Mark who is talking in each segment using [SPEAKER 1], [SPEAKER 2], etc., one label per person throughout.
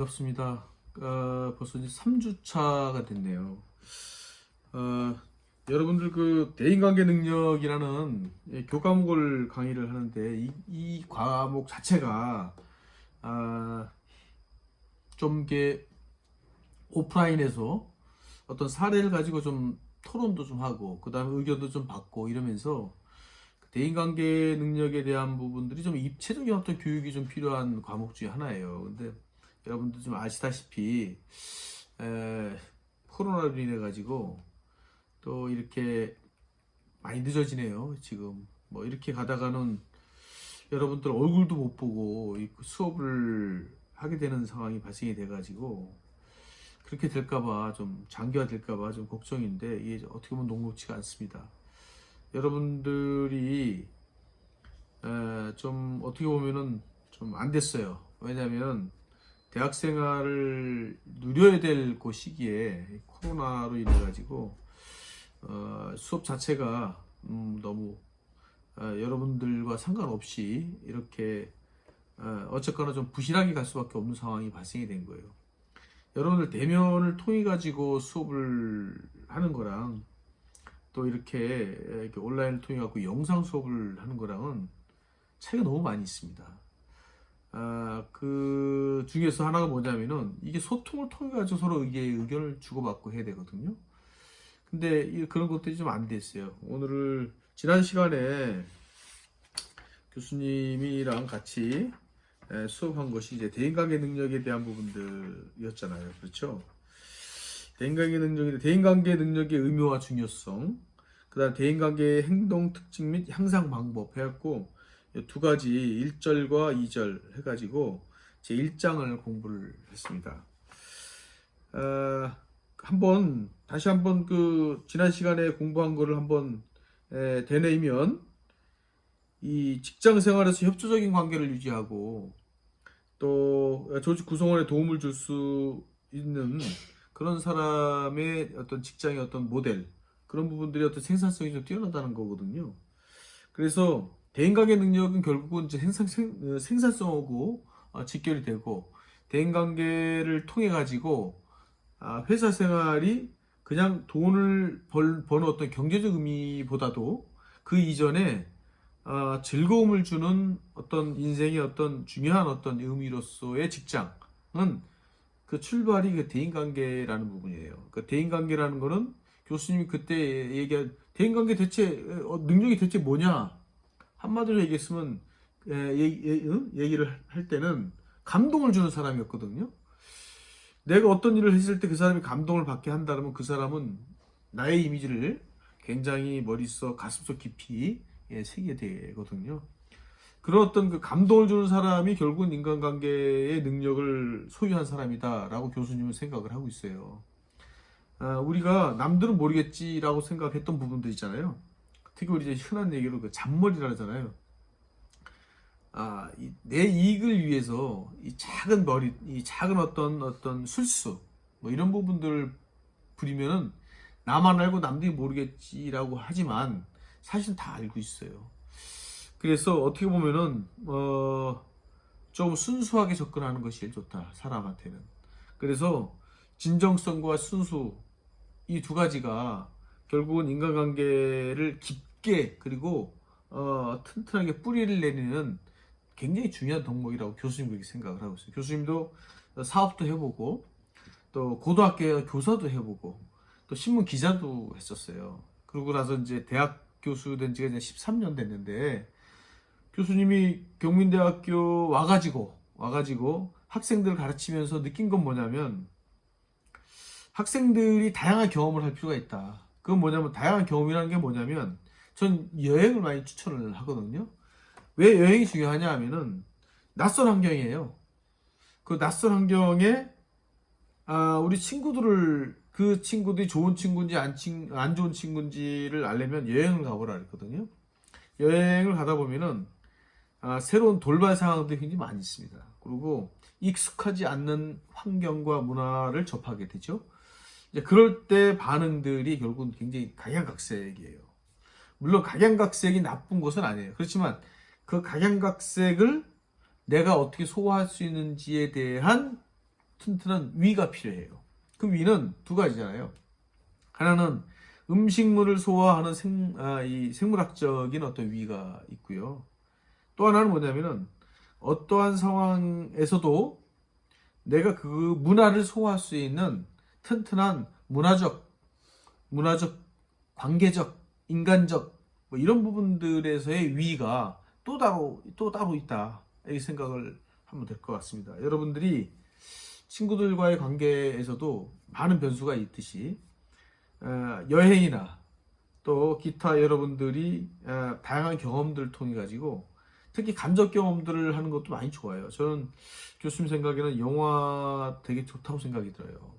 [SPEAKER 1] 반갑습니다. 벌써 이제 3주차가 됐네요. 여러분들 그 대인관계 능력이라는 교과목을 강의를 하는데 이 과목 자체가 좀 이게 오프라인에서 어떤 사례를 가지고 좀 토론도 좀 하고 그 다음에 의견도 좀 받고 이러면서 대인관계 능력에 대한 부분들이 좀 입체적인 어떤 교육이 좀 필요한 과목 중에 하나예요. 근데 여러분들 좀 아시다시피 코로나로 인해 가지고 또 이렇게 많이 늦어지네요. 지금 뭐 이렇게 가다가는 여러분들 얼굴도 못 보고 이 수업을 하게 되는 상황이 발생이 돼 가지고 그렇게 될까봐 좀 장기화될까봐 좀 걱정인데 이게 어떻게 보면 녹록지가 않습니다. 여러분들이 좀 어떻게 보면은 좀 안 됐어요. 왜냐하면 대학 생활을 누려야 될 그 시기에 코로나로 인해 가지고 수업 자체가 너무 여러분들과 상관없이 이렇게 어쨌거나 좀 부실하게 갈 수밖에 없는 상황이 발생이 된 거예요. 여러분들 대면을 통해 가지고 수업을 하는 거랑 또 이렇게 온라인을 통해 갖고 영상 수업을 하는 거랑은 차이가 너무 많이 있습니다. 그 중에서 하나가 뭐냐면은 이게 소통을 통해 가지고 서로 의견을 주고받고 해야 되거든요. 근데 그런 것들이 좀 안 됐어요. 오늘 지난 시간에 교수님이랑 같이 수업한 것이 이제 대인관계 능력에 대한 부분들이었잖아요. 그렇죠? 대인관계 능력의 의미와 중요성, 그다음 대인관계의 행동 특징 및 향상 방법 해갖고 두 가지 1절과 2절 해가지고 제 1장을 공부를 했습니다. 다시 한번 그 지난 시간에 공부한 거를 한번 되뇌이면 이 직장 생활에서 협조적인 관계를 유지하고 또 조직 구성원에 도움을 줄 수 있는 그런 사람의 어떤 직장의 어떤 모델, 그런 부분들이 어떤 생산성이 좀 뛰어나다는 거거든요. 그래서 대인관계 능력은 결국은 이제 생산성하고 직결이 되고, 대인관계를 통해 가지고 회사 생활이 그냥 돈을 버는 어떤 경제적 의미보다도 그 이전에 즐거움을 주는 어떤 인생의 어떤 중요한 어떤 의미로서의 직장은 그 출발이 그 대인관계라는 부분이에요. 그 대인관계라는 거는 교수님이 그때 얘기한 대인관계 대체 능력이 대체 뭐냐? 한마디로 얘기했으면 얘기를 할 때는 감동을 주는 사람이었거든요. 내가 어떤 일을 했을 때 그 사람이 감동을 받게 한다면 그 사람은 나의 이미지를 굉장히 머릿속, 가슴속 깊이 새기게 되거든요. 그런 어떤 그 감동을 주는 사람이 결국은 인간관계의 능력을 소유한 사람이다라고 교수님은 생각을 하고 있어요. 우리가 남들은 모르겠지라고 생각했던 부분들 있잖아요. 특히 우리 이제 흔한 얘기로 그 잔머리라 하잖아요. 내 이익을 위해서 이 작은 머리, 이 작은 어떤 술수, 뭐 이런 부분들을 부리면은 나만 알고 남들이 모르겠지라고 하지만 사실 다 알고 있어요. 그래서 어떻게 보면은 좀 순수하게 접근하는 것이 제일 좋다, 사람한테는. 그래서 진정성과 순수, 이 두 가지가 결국은 인간관계를 깊게 그리고 튼튼하게 뿌리를 내리는 굉장히 중요한 덕목이라고 교수님 그렇게 생각을 하고 있어요. 교수님도 사업도 해보고 또 고등학교 교사도 해보고 또 신문 기자도 했었어요. 그러고 나서 이제 대학 교수 된 지가 이제 13년 됐는데, 교수님이 경민대학교 와가지고 학생들을 가르치면서 느낀 건 뭐냐면, 학생들이 다양한 경험을 할 필요가 있다. 그건 뭐냐면, 다양한 경험이라는 게 뭐냐면, 전 여행을 많이 추천을 하거든요. 왜 여행이 중요하냐 하면은 낯선 환경이에요. 그 낯선 환경에 우리 친구들을, 그 친구들이 좋은 친구인지 안 좋은 친구인지를 알려면 여행을 가보라 그랬거든요. 여행을 가다 보면은 새로운 돌발 상황들이 굉장히 많이 있습니다. 그리고 익숙하지 않는 환경과 문화를 접하게 되죠. 이제 그럴 때 반응들이 결국은 굉장히 각양각색이에요. 물론 각양각색이 나쁜 것은 아니에요. 그렇지만 그 각양각색을 내가 어떻게 소화할 수 있는지에 대한 튼튼한 위가 필요해요. 그 위는 두 가지잖아요. 하나는 음식물을 소화하는 이 생물학적인 어떤 위가 있고요. 또 하나는 뭐냐면은 어떠한 상황에서도 내가 그 문화를 소화할 수 있는 튼튼한 문화적, 관계적, 인간적 뭐 이런 부분들에서의 위가 또 따로 있다. 이 생각을 하면 될 것 같습니다. 여러분들이 친구들과의 관계에서도 많은 변수가 있듯이 여행이나 또 기타 여러분들이 다양한 경험들을 통해 가지고 특히 간접 경험들을 하는 것도 많이 좋아요. 저는 교수님 생각에는 영화 되게 좋다고 생각이 들어요.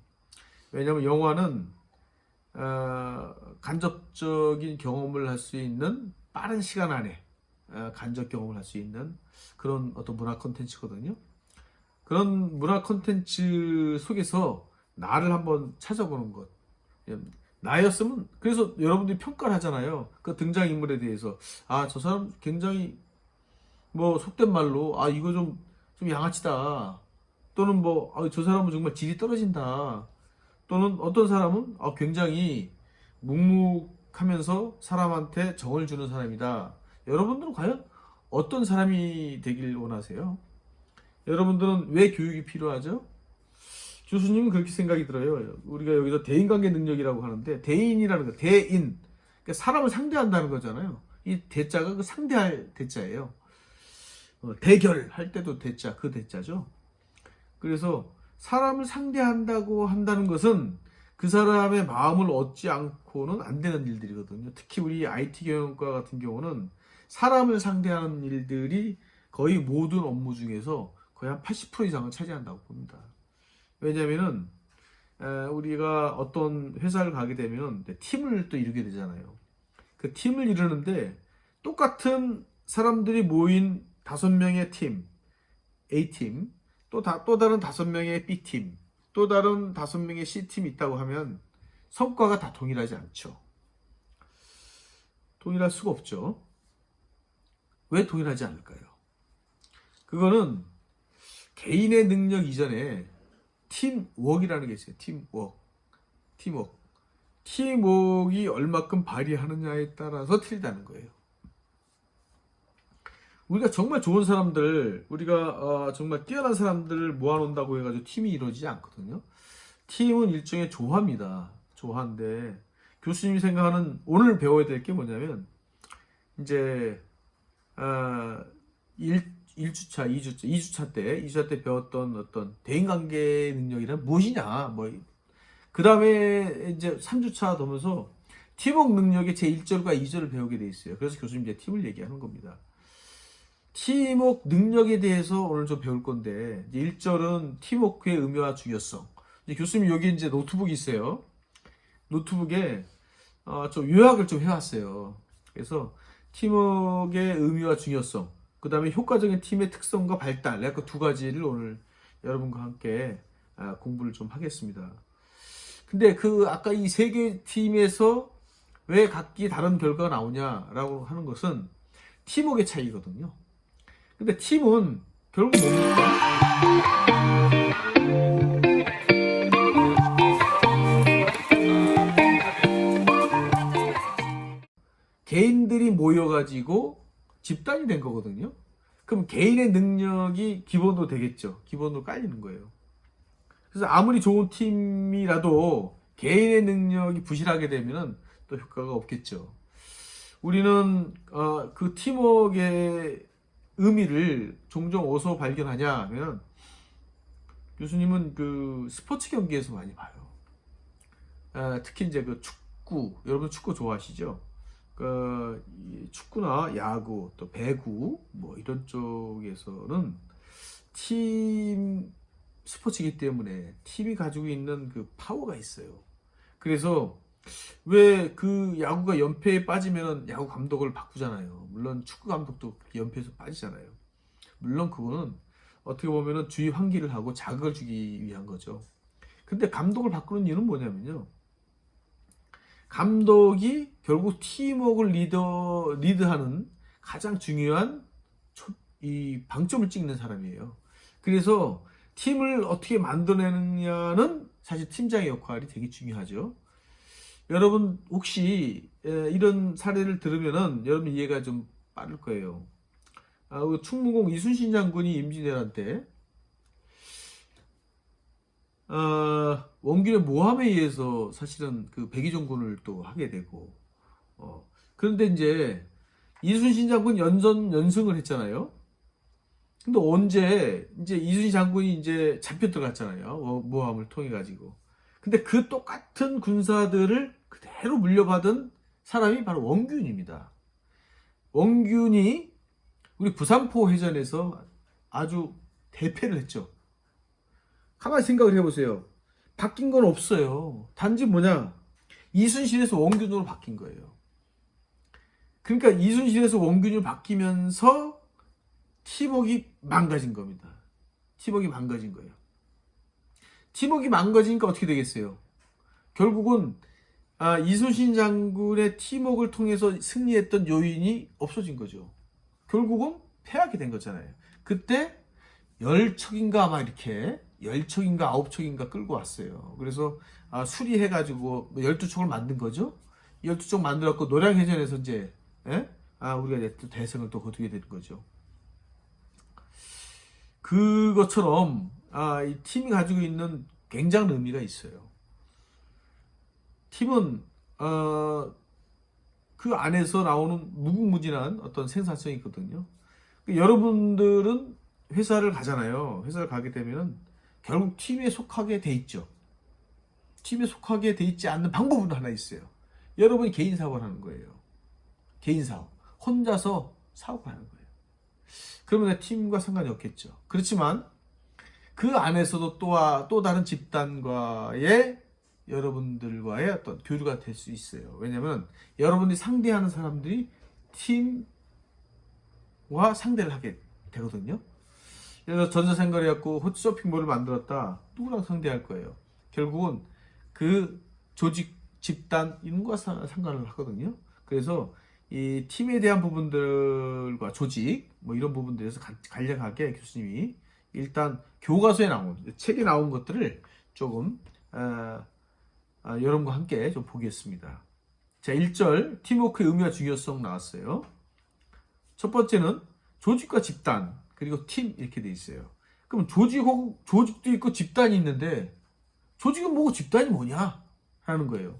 [SPEAKER 1] 왜냐하면 영화는 간접적인 경험을 할 수 있는 빠른 시간 안에 간접 경험을 할 수 있는 그런 어떤 문화 콘텐츠거든요. 그런 문화 콘텐츠 속에서 나를 한번 찾아보는 것. 나였으면 그래서 여러분들이 평가를 하잖아요. 그 등장인물에 대해서 저 사람 굉장히 뭐 속된 말로 이거 좀 양아치다. 또는 뭐 저 사람은 정말 질이 떨어진다. 또는 어떤 사람은 굉장히 묵묵하면서 사람한테 정을 주는 사람이다. 여러분들은 과연 어떤 사람이 되길 원하세요? 여러분들은 왜 교육이 필요하죠? 교수님은 그렇게 생각이 들어요. 우리가 여기서 대인관계 능력이라고 하는데 대인이라는 거, 대인, 그러니까 사람을 상대한다는 거잖아요. 이 대자가 그 상대할 대자예요. 대결할 때도 대자, 그 대자죠. 그래서 사람을 상대한다고 한다는 것은 그 사람의 마음을 얻지 않고는 안 되는 일들이거든요. 특히 우리 IT 경영과 같은 경우는 사람을 상대하는 일들이 거의 모든 업무 중에서 거의 한 80% 이상을 차지한다고 봅니다. 왜냐면은 우리가 어떤 회사를 가게 되면 팀을 또 이루게 되잖아요. 그 팀을 이루는데 똑같은 사람들이 모인 5명의 팀, A팀, 또 다른 5명의 B팀, 또 다른 5명의 C팀이 있다고 하면 성과가 다 동일하지 않죠. 동일할 수가 없죠. 왜 동일하지 않을까요? 그거는 개인의 능력 이전에 팀워크이라는 게 있어요. 팀워크이 얼마큼 발휘하느냐에 따라서 틀리다는 거예요. 우리가 정말 좋은 사람들, 우리가 정말 뛰어난 사람들을 모아놓는다고 해가지고 팀이 이루어지지 않거든요. 팀은 일종의 조화입니다. 조화인데 교수님이 생각하는 오늘 배워야 될 게 뭐냐면 이제 1주차, 2주차 때 배웠던 어떤 대인관계 능력이란 무엇이냐, 그 다음에 이제 3주차 되면서 팀워크 능력의 제 1절과 2절을 배우게 돼 있어요. 그래서 교수님 이제 팀을 얘기하는 겁니다. 팀워크 능력에 대해서 오늘 좀 배울 건데, 1절은 팀워크의 의미와 중요성. 이제 교수님 여기 이제 노트북이 있어요. 노트북에 좀 요약을 좀 해왔어요. 그래서 팀워크의 의미와 중요성, 그 다음에 효과적인 팀의 특성과 발달, 그 두 가지를 오늘 여러분과 함께 공부를 좀 하겠습니다. 근데 아까 이 세 개 팀에서 왜 각기 다른 결과가 나오냐라고 하는 것은 팀워크의 차이거든요. 근데 팀은 결국 뭡니까? 개인들이 모여가지고 집단이 된 거거든요. 그럼 개인의 능력이 기본으로 되겠죠. 기본으로 깔리는 거예요. 그래서 아무리 좋은 팀이라도 개인의 능력이 부실하게 되면 또 효과가 없겠죠. 우리는 그 팀워크의 의미를 종종 어디서 발견하냐 하면 교수님은 그 스포츠 경기에서 많이 봐요. 특히 이제 그 축구, 여러분 축구 좋아하시죠? 축구나 야구, 또 배구 이런 쪽에서는 팀 스포츠이기 때문에 팀이 가지고 있는 그 파워가 있어요. 그래서 왜 그 야구가 연패에 빠지면 야구 감독을 바꾸잖아요. 물론 축구 감독도 연패에서 빠지잖아요. 물론 그거는 어떻게 보면은 주의 환기를 하고 자극을 주기 위한 거죠. 근데 감독을 바꾸는 이유는 뭐냐면요. 감독이 결국 팀워크를 리드하는 가장 중요한 이 방점을 찍는 사람이에요. 그래서 팀을 어떻게 만들어내느냐는 사실 팀장의 역할이 되게 중요하죠. 여러분 혹시 이런 사례를 들으면은 여러분 이해가 좀 빠를 거예요. 충무공 이순신 장군이 임진왜란 때 원균의 모함에 의해서 사실은 그 백의종군을 또 하게 되고, 그런데 이제 이순신 장군 연승을 했잖아요. 근데 언제 이제 이순신 장군이 이제 잡혀 들어갔잖아요. 모함을 통해 가지고. 근데 그 똑같은 군사들을 그대로 물려받은 사람이 바로 원균입니다. 원균이 우리 부산포 해전에서 아주 대패를 했죠. 가만히 생각을 해보세요. 바뀐 건 없어요. 단지 뭐냐? 이순신에서 원균으로 바뀐 거예요. 그러니까 이순신에서 원균으로 바뀌면서 팀워크가 망가진 겁니다. 팀워크가 망가진 거예요. 팀워크가 망가지니까 어떻게 되겠어요? 결국은 이순신 장군의 팀워크를 통해서 승리했던 요인이 없어진 거죠. 결국은 패하게 된 거잖아요. 그때 10척인가 아마 이렇게 10척인가 9척인가 끌고 왔어요. 그래서 수리해가지고 12척을 만든 거죠. 12척 만들었고 노량해전에서 이제 우리가 또 대승을 또 거두게 된 거죠. 그것처럼 이 팀이 가지고 있는 굉장한 의미가 있어요. 팀은 그 안에서 나오는 무궁무진한 어떤 생산성이 있거든요. 여러분들은 회사를 가잖아요. 회사를 가게 되면 결국 팀에 속하게 돼 있죠. 팀에 속하게 돼 있지 않는 방법은 하나 있어요. 여러분이 개인 사업을 하는 거예요. 개인 사업. 혼자서 사업을 하는 거예요. 그러면 팀과 상관이 없겠죠. 그렇지만 그 안에서도 또 다른 집단과의 여러분들과의 어떤 교류가 될 수 있어요. 왜냐하면 여러분들이 상대하는 사람들이 팀과 상대를 하게 되거든요. 그래서 전자생활을 갖고 쇼핑몰을 만들었다. 누구랑 상대할 거예요? 결국은 그 조직, 집단, 인과 상관을 하거든요. 그래서 이 팀에 대한 부분들과 조직, 뭐 이런 부분들에서 간략하게 교수님이 일단 교과서에 나온, 책에 나온 것들을 조금 여러분과 함께 좀 보겠습니다. 자, 1절 팀워크의 의미와 중요성 나왔어요. 첫 번째는 조직과 집단 그리고 팀 이렇게 돼 있어요. 그럼 조직도 있고 집단이 있는데 조직은 뭐고 집단이 뭐냐 하는 거예요.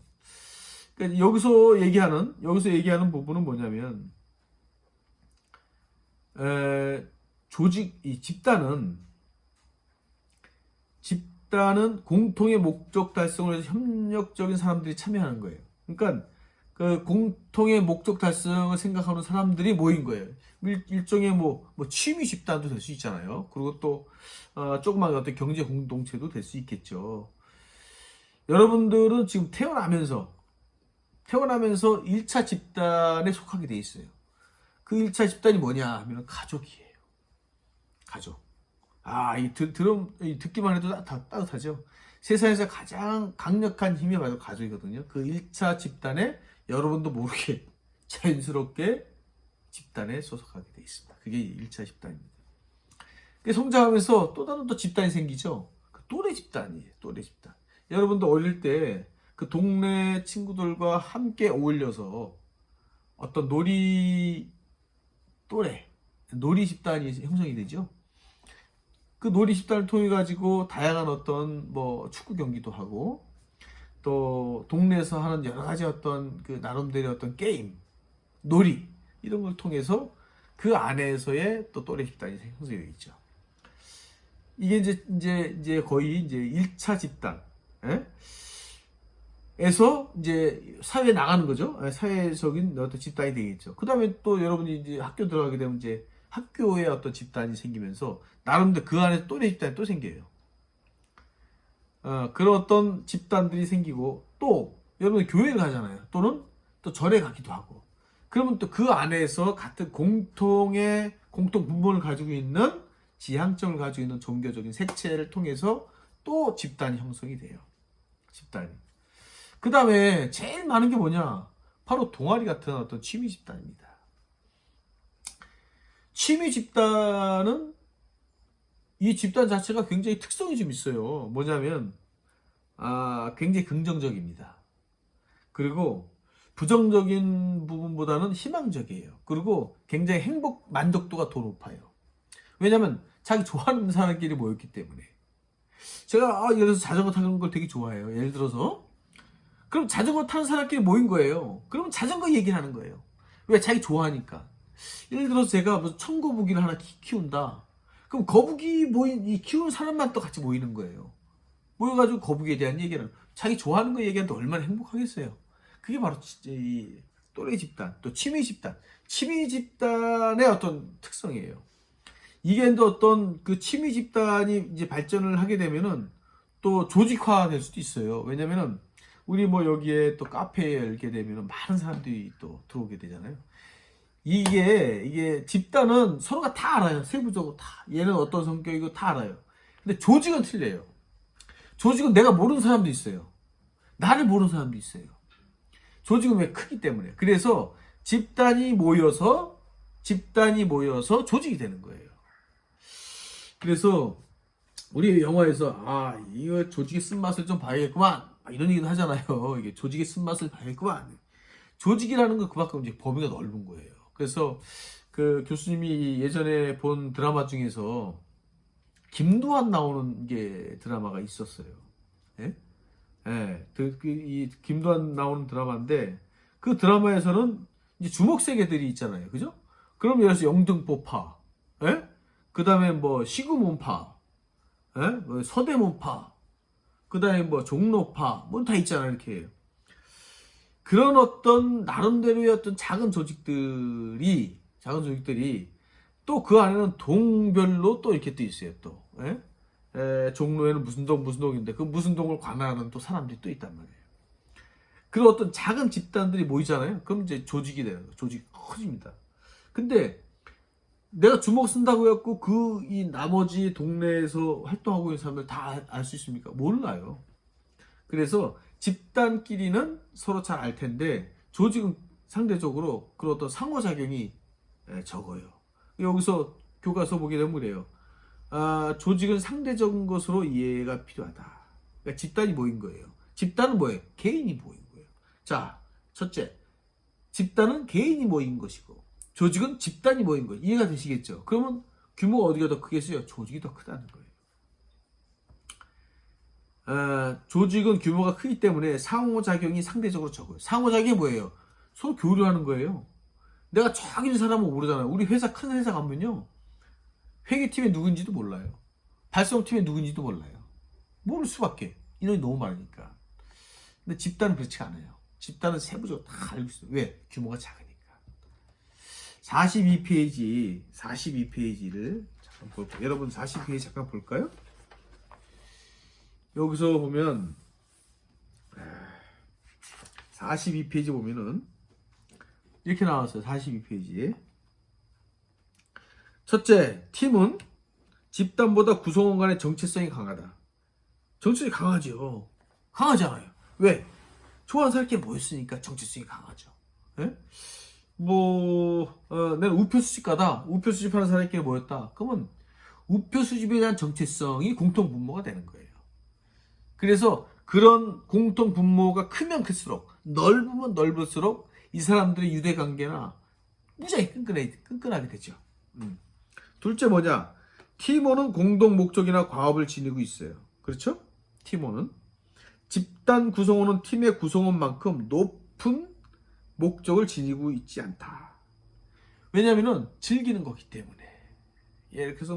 [SPEAKER 1] 그러니까 여기서 얘기하는 부분은 뭐냐면 이 집단은 공통의 목적 달성을 위해서 협력적인 사람들이 참여하는 거예요. 그러니까 그 공통의 목적 달성을 생각하는 사람들이 모인 거예요. 일종의 뭐 취미 집단도 될 수 있잖아요. 그리고 또 조그마한 어떤 경제 공동체도 될 수 있겠죠. 여러분들은 지금 태어나면서 1차 집단에 속하게 돼 있어요. 그 1차 집단이 뭐냐 하면 가족이에요. 가족. 듣기만 해도 따뜻하죠. 세상에서 가장 강력한 힘이 바로 가족이거든요. 그 1차 집단에 여러분도 모르게 자연스럽게 집단에 소속하게 돼 있습니다. 그게 1차 집단입니다. 성장하면서 또 다른 집단이 생기죠. 그 또래 집단이에요. 또래 집단. 여러분도 어릴 때 그 동네 친구들과 함께 어울려서 어떤 놀이 집단이 형성이 되죠. 그 놀이 집단을 통해 가지고 다양한 어떤 축구 경기도 하고 또 동네에서 하는 여러 가지 어떤 그 나름대로 어떤 게임, 놀이 이런 걸 통해서 그 안에서의 또 또래 집단이 형성이 되겠죠. 이게 이제 거의 이제 1차 집단. 에서 이제 사회에 나가는 거죠. 사회적인 어떤 집단이 되겠죠. 그 다음에 또 여러분이 이제 학교 들어가게 되면 이제 학교에 어떤 집단이 생기면서 나름대로 그 안에 또래 집단이 또 생겨요. 그런 어떤 집단들이 생기고 또 여러분 교회를 가잖아요. 또는 또 절에 가기도 하고. 그러면 또 그 안에서 같은 공통 분본을 가지고 있는 지향점을 가지고 있는 종교적인 색채를 통해서 또 집단이 형성이 돼요. 집단이. 그 다음에 제일 많은 게 뭐냐? 바로 동아리 같은 어떤 취미 집단입니다. 취미 집단은 이 집단 자체가 굉장히 특성이 좀 있어요. 뭐냐면 굉장히 긍정적입니다. 그리고 부정적인 부분보다는 희망적이에요. 그리고 굉장히 행복 만족도가 더 높아요. 왜냐면 자기 좋아하는 사람끼리 모였기 때문에. 제가 예를 들어서 자전거 타는 걸 되게 좋아해요. 예를 들어서 그럼 자전거 타는 사람끼리 모인 거예요. 그러면 자전거 얘기를 하는 거예요. 왜? 자기 좋아하니까. 예를 들어서 제가 무슨 청거북이를 하나 키운다. 그럼 거북이 이 키우는 사람만 또 같이 모이는 거예요. 모여가지고 거북이에 대한 얘기를 자기 좋아하는 거 얘기하는데 얼마나 행복하겠어요. 그게 바로 이 또래 집단, 또 취미 집단, 취미 집단의 어떤 특성이에요. 이게 또 어떤 그 취미 집단이 이제 발전을 하게 되면은 또 조직화 될 수도 있어요. 왜냐면은 우리 뭐 여기에 또 카페에 열게 되면은 많은 사람들이 또 들어오게 되잖아요. 이게 집단은 서로가 다 알아요. 세부적으로 다. 얘는 어떤 성격이고 다 알아요. 근데 조직은 틀려요. 조직은 내가 모르는 사람도 있어요. 나를 모르는 사람도 있어요. 조직은 왜 크기 때문에. 그래서 집단이 모여서 조직이 되는 거예요. 그래서 우리 영화에서 이거 조직의 쓴맛을 좀 봐야겠구만 이런 얘기도 하잖아요. 이게 조직의 쓴맛을 봐야겠구만. 조직이라는 건 그만큼 이제 범위가 넓은 거예요. 그래서 그 교수님이 예전에 본 드라마 중에서 김두한 나오는 게 드라마가 있었어요. 예? 예. 이 김두한 나오는 드라마인데 그 드라마에서는 이제 주먹세계들이 있잖아요. 그죠? 그럼 예를 들어서 영등포파, 예? 그 다음에 뭐 시구몬파, 예? 뭐 서대문파, 그 다음에 뭐 종로파, 뭐 다 있잖아요. 이렇게. 그런 어떤 나름대로의 어떤 작은 조직들이 또 그 안에는 동별로 또 이렇게 또 있어요. 또 종로에는 무슨 동인데 그 무슨 동을 관할하는 또 사람들이 또 있단 말이에요. 그런 어떤 작은 집단들이 모이잖아요. 그럼 이제 조직이 되는 거예요. 조직이 커집니다. 근데 내가 주먹 쓴다고 해갖고 이 나머지 동네에서 활동하고 있는 사람들 다 알 수 있습니까? 몰라요. 그래서 집단끼리는 서로 잘 알 텐데 조직은 상대적으로 그런 어떤 상호작용이 적어요. 여기서 교과서 보게 되면 그래요. 조직은 상대적인 것으로 이해가 필요하다. 그러니까 집단이 모인 거예요. 집단은 뭐예요? 개인이 모인 거예요. 자, 첫째, 집단은 개인이 모인 것이고 조직은 집단이 모인 거예요. 이해가 되시겠죠? 그러면 규모가 어디가 더 크겠어요? 조직이 더 크다는 거예요. 조직은 규모가 크기 때문에 상호작용이 상대적으로 적어요. 상호작용이 뭐예요? 서로 교류하는 거예요. 내가 저기 있는 사람은 모르잖아요. 우리 큰 회사 가면요. 회계팀에 누군지도 몰라요. 발송팀에 누군지도 몰라요. 모를 수밖에. 인원이 너무 많으니까. 근데 집단은 그렇지 않아요. 집단은 세부적으로 다 알고 있어요. 왜? 규모가 작으니까. 42페이지를 잠깐 볼까요? 여러분 42페이지 잠깐 볼까요? 여기서 보면 42페이지 보면은 이렇게 나왔어요. 42페이지. 첫째, 팀은 집단보다 구성원 간의 정체성이 강하다. 정체성이 강하죠. 강하잖아요. 왜? 좋아하는 사람끼리 모였으니까 정체성이 강하죠. 예? 내가 우표 수집가다. 우표 수집하는 사람끼리 모였다. 그러면 우표 수집에 대한 정체성이 공통 분모가 되는 거예요. 그래서 그런 공통 분모가 크면 클수록, 넓으면 넓을수록 이 사람들의 유대관계나 무지하게 끈끈하게 되죠. 둘째 뭐냐? 팀원은 공동 목적이나 과업을 지니고 있어요. 그렇죠? 팀원은. 집단 구성원은 팀의 구성원만큼 높은 목적을 지니고 있지 않다. 왜냐면은 즐기는 거기 때문에. 예를 들어서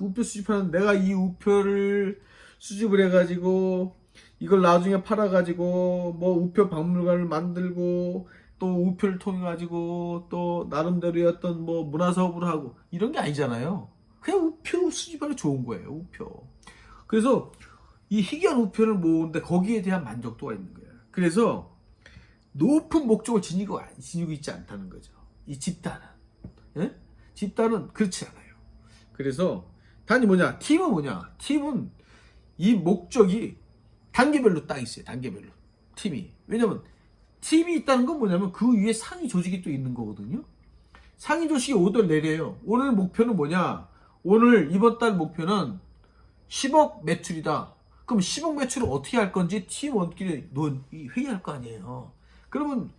[SPEAKER 1] 우표 수집하는 내가 이 우표를 수집을 해가지고 이걸 나중에 팔아가지고 우표 박물관을 만들고 또 우표를 통해 가지고 또 나름대로의 어떤 문화사업을 하고 이런 게 아니잖아요. 그냥 우표 수집하기 좋은 거예요. 우표. 그래서 이 희귀한 우표를 모으는데 거기에 대한 만족도가 있는 거예요. 그래서 높은 목적을 지니고 있지 않다는 거죠. 이 집단은. 예? 집단은 그렇지 않아요. 그래서 단지 뭐냐? 팀은 뭐냐? 팀은 이 목적이 단계별로 딱 있어요. 단계별로. 팀이. 왜냐면 팀이 있다는 건 뭐냐면 그 위에 상위 조직이 또 있는 거거든요. 상위 조직이 오더를 내려요. 오늘 목표는 뭐냐? 오늘 이번 달 목표는 10억 매출이다. 그럼 10억 매출을 어떻게 할 건지 팀원끼리 회의할 거 아니에요. 그러면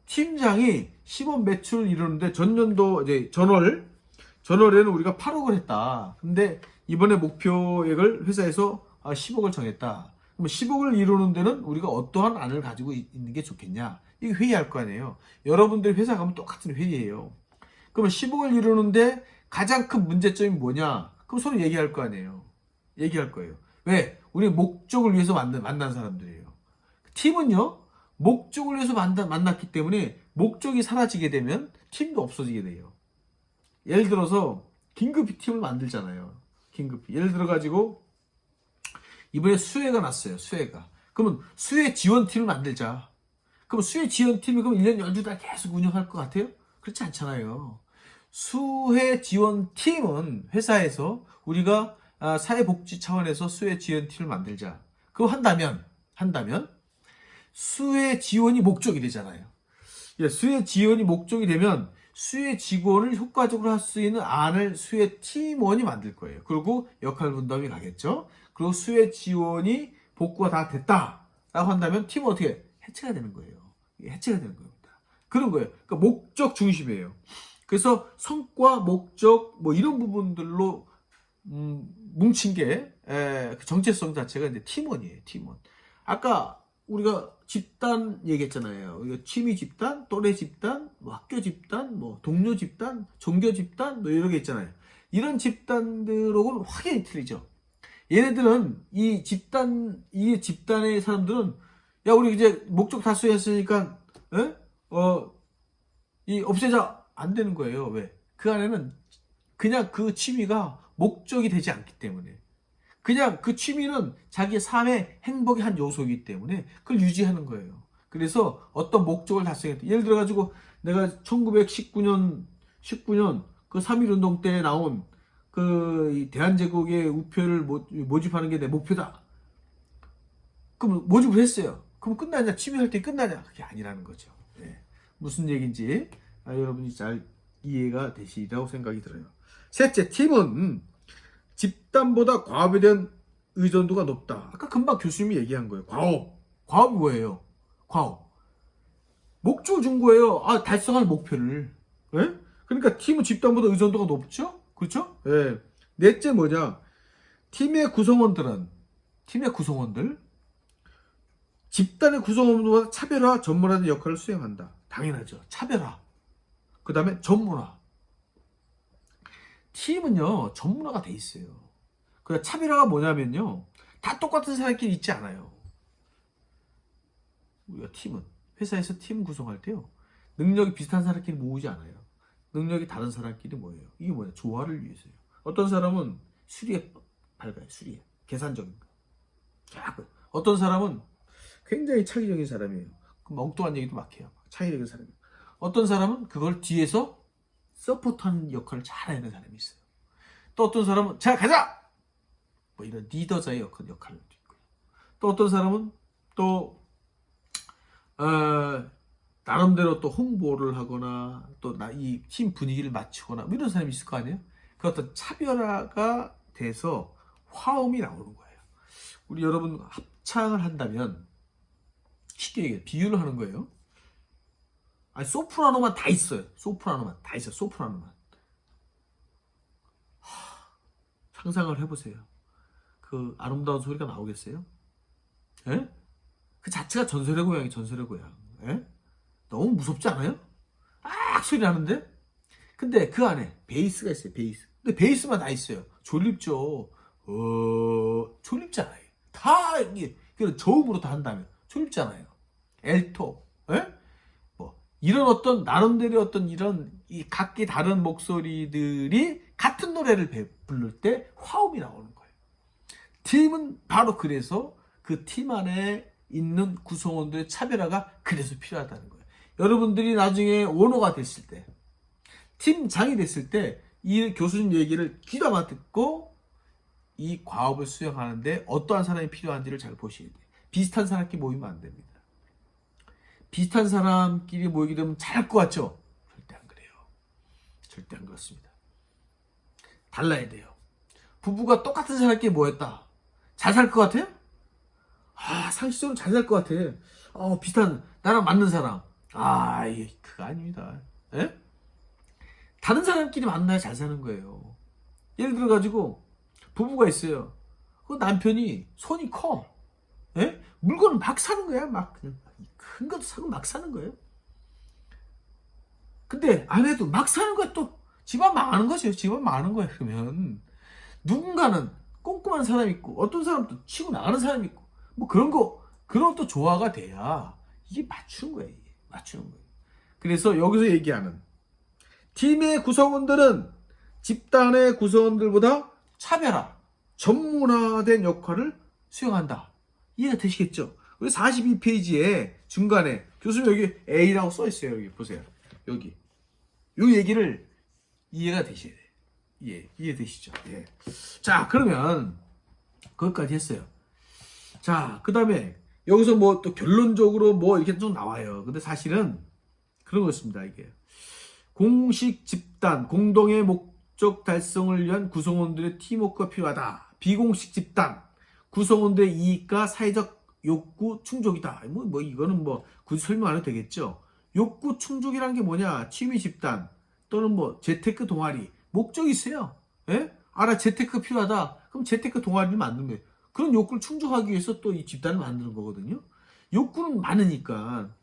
[SPEAKER 1] 팀장이 10억 매출을 이루는데 전년도 이제 전월에는 우리가 8억을 했다. 근데 이번에 목표액을 회사에서 10억을 정했다. 그럼 10억을 이루는 데는 우리가 어떠한 안을 가지고 있는 게 좋겠냐? 이거 회의할 거 아니에요. 여러분들이 회사 가면 똑같은 회의예요. 그러면 10억을 이루는데 가장 큰 문제점이 뭐냐? 그럼 서로 얘기할 거 아니에요. 얘기할 거예요. 왜? 우리 목적을 위해서 만난 사람들이에요. 팀은요, 목적을 위해서 만났기 때문에 목적이 사라지게 되면 팀도 없어지게 돼요. 예를 들어서 긴급히 팀을 만들잖아요. 긴급히. 예를 들어가지고 이번에 수혜가 났어요. 수혜가. 그러면 수혜 지원팀을 만들자. 그럼 수혜 지원팀이 그럼 1년 연주 다 계속 운영할 것 같아요? 그렇지 않잖아요. 수혜 지원팀은 회사에서 우리가 사회복지 차원에서 수혜 지원팀을 만들자. 그거 한다면 수혜 지원이 목적이 되잖아요. 수혜 지원이 목적이 되면 수혜 직원을 효과적으로 할 수 있는 안을 수혜 팀원이 만들 거예요. 그리고 역할 분담이 가겠죠. 그리고 수혜 지원이 복구가 다 됐다라고 한다면 팀은 어떻게 해체가 되는 거예요. 해체가 되는 겁니다. 그런 거예요. 그러니까 목적 중심이에요. 그래서 성과, 목적 뭐 이런 부분들로 뭉친 게 그 정체성 자체가 이제 팀원이에요. 팀원. 아까 우리가 집단 얘기했잖아요. 취미 집단, 또래 집단, 뭐 학교 집단, 뭐 동료 집단, 종교 집단, 뭐 이런 게 있잖아요. 이런 집단들하고는 확연히 틀리죠. 얘네들은 이 집단의 사람들은 야 우리 이제 목적 달성했으니까 이 없애자 안 되는 거예요. 왜? 그 안에는 그냥 그 취미가 목적이 되지 않기 때문에. 그냥 그 취미는 자기 삶의 행복의 한 요소이기 때문에 그걸 유지하는 거예요. 그래서 어떤 목적을 달성했다. 예를 들어가지고 내가 1919년 그 3.1운동 때 나온 그 대한제국의 우표를 모집하는 게 내 목표다. 그럼 모집을 했어요. 그럼 끝나냐? 취미할 때 끝나냐? 그게 아니라는 거죠. 네. 무슨 얘기인지 여러분이 잘 이해가 되시리라고 생각이 들어요. 셋째, 팀은 집단보다 과업에 대한 의존도가 높다. 아까 금방 교수님이 얘기한 거예요. 과업이 뭐예요? 과업. 목적을 준 거예요. 달성할 목표를. 네? 그러니까 팀은 집단보다 의존도가 높죠? 그렇죠? 네. 넷째 뭐냐? 팀의 구성원들 집단의 구성원보다 차별화, 전문화된 역할을 수행한다. 당연하죠. 차별화. 그 다음에 전문화. 팀은요, 전문화가 돼 있어요. 그 차별화가 뭐냐면요, 다 똑같은 사람끼리 있지 않아요. 우리가 회사에서 팀 구성할 때요, 능력이 비슷한 사람끼리 모으지 않아요. 능력이 다른 사람끼리 모여요. 이게 뭐냐? 조화를 위해서요. 어떤 사람은 수리에 밝아요. 수리에. 계산적인 거. 어떤 사람은 굉장히 창의적인 사람이에요. 그럼 엉뚱한 얘기도 막 해요. 창의적인 사람이에요. 어떤 사람은 그걸 뒤에서 서포트하는 역할을 잘하는 사람이 있어요. 또 어떤 사람은 자 가자! 뭐 이런 리더자의 역할을 있고요. 또 어떤 사람은 또 나름대로 또 홍보를 하거나 또 이 팀 분위기를 맞추거나 뭐 이런 사람이 있을 거 아니에요? 그 어떤 차별화가 돼서 화음이 나오는 거예요. 우리 여러분 합창을 한다면 쉽게 얘기해 비유를 하는 거예요. 소프라노만 다 있어요. 소프라노만. 상상을 해보세요. 그 아름다운 소리가 나오겠어요? 예? 그 자체가 전설의 고향이 전설의 고향. 예? 너무 무섭지 않아요? 소리 나는데? 근데 그 안에 베이스가 있어요. 근데 베이스만 다 있어요. 졸립죠. 졸립잖아요. 다 이게 저음으로 다 한다면 졸립잖아요. 엘토. 예? 이런 어떤 나름대로 어떤 이런 이 각기 다른 목소리들이 같은 노래를 부를 때 화음이 나오는 거예요. 팀은 바로 그래서 그 팀 안에 있는 구성원들의 차별화가 그래서 필요하다는 거예요. 여러분들이 나중에 오너가 됐을 때, 팀장이 됐을 때 이 교수님 얘기를 귀담아 듣고 이 과업을 수행하는데 어떠한 사람이 필요한지를 잘 보셔야 돼요. 비슷한 사람끼리 모이면 안 됩니다. 비슷한 사람끼리 모이게 되면 잘할 것 같죠? 절대 안 그래요. 절대 안 그렇습니다. 달라야 돼요. 부부가 똑같은 사람끼리 모였다. 잘 살 것 같아요? 상식적으로 잘 살 것 같아. 비슷한, 나랑 맞는 사람. 이게 그거 아닙니다. 예? 다른 사람끼리 만나야 잘 사는 거예요. 예를 들어가지고, 부부가 있어요. 그 남편이 손이 커. 예? 물건을 막 사는 거야. 막, 그냥. 큰 것도 사고 막 사는 거예요. 근데 아내도 막 사는 거야. 또, 집안 망하는 거죠. 집안 망하는 거야. 그러면. 누군가는 꼼꼼한 사람이 있고, 어떤 사람도 치고 나가는 사람이 있고, 뭐 그런 것도 조화가 돼야 이게 맞추는 거예요. 이게. 맞추는 거예요. 그래서 여기서 얘기하는 팀의 구성원들은 집단의 구성원들보다 차별화, 전문화된 역할을 수행한다. 이해가 되시겠죠? 우리 42페이지에 중간에 교수님 여기 A라고 써 있어요. 여기 보세요. 여기. 이 얘기를 이해가 되셔야 돼요. 이해되시죠? 예. 자, 그러면 거기까지 했어요. 자, 그 다음에 여기서 뭐 또 결론적으로 뭐 이렇게 좀 나와요. 근데 사실은 그런 것입니다. 이게 공식 집단, 공동의 목적 달성을 위한 구성원들의 팀워크가 필요하다. 비공식 집단, 구성원들의 이익과 사회적 욕구 충족이다. 뭐 이거는 뭐 굳이 설명 안 해도 되겠죠. 욕구 충족이란 게 뭐냐? 취미 집단 또는 뭐 재테크 동아리 목적이 있어요. 예? 재테크 필요하다. 그럼 재테크 동아리를 만든 거예요. 그런 욕구를 충족하기 위해서 또 이 집단을 만드는 거거든요. 욕구는 많으니까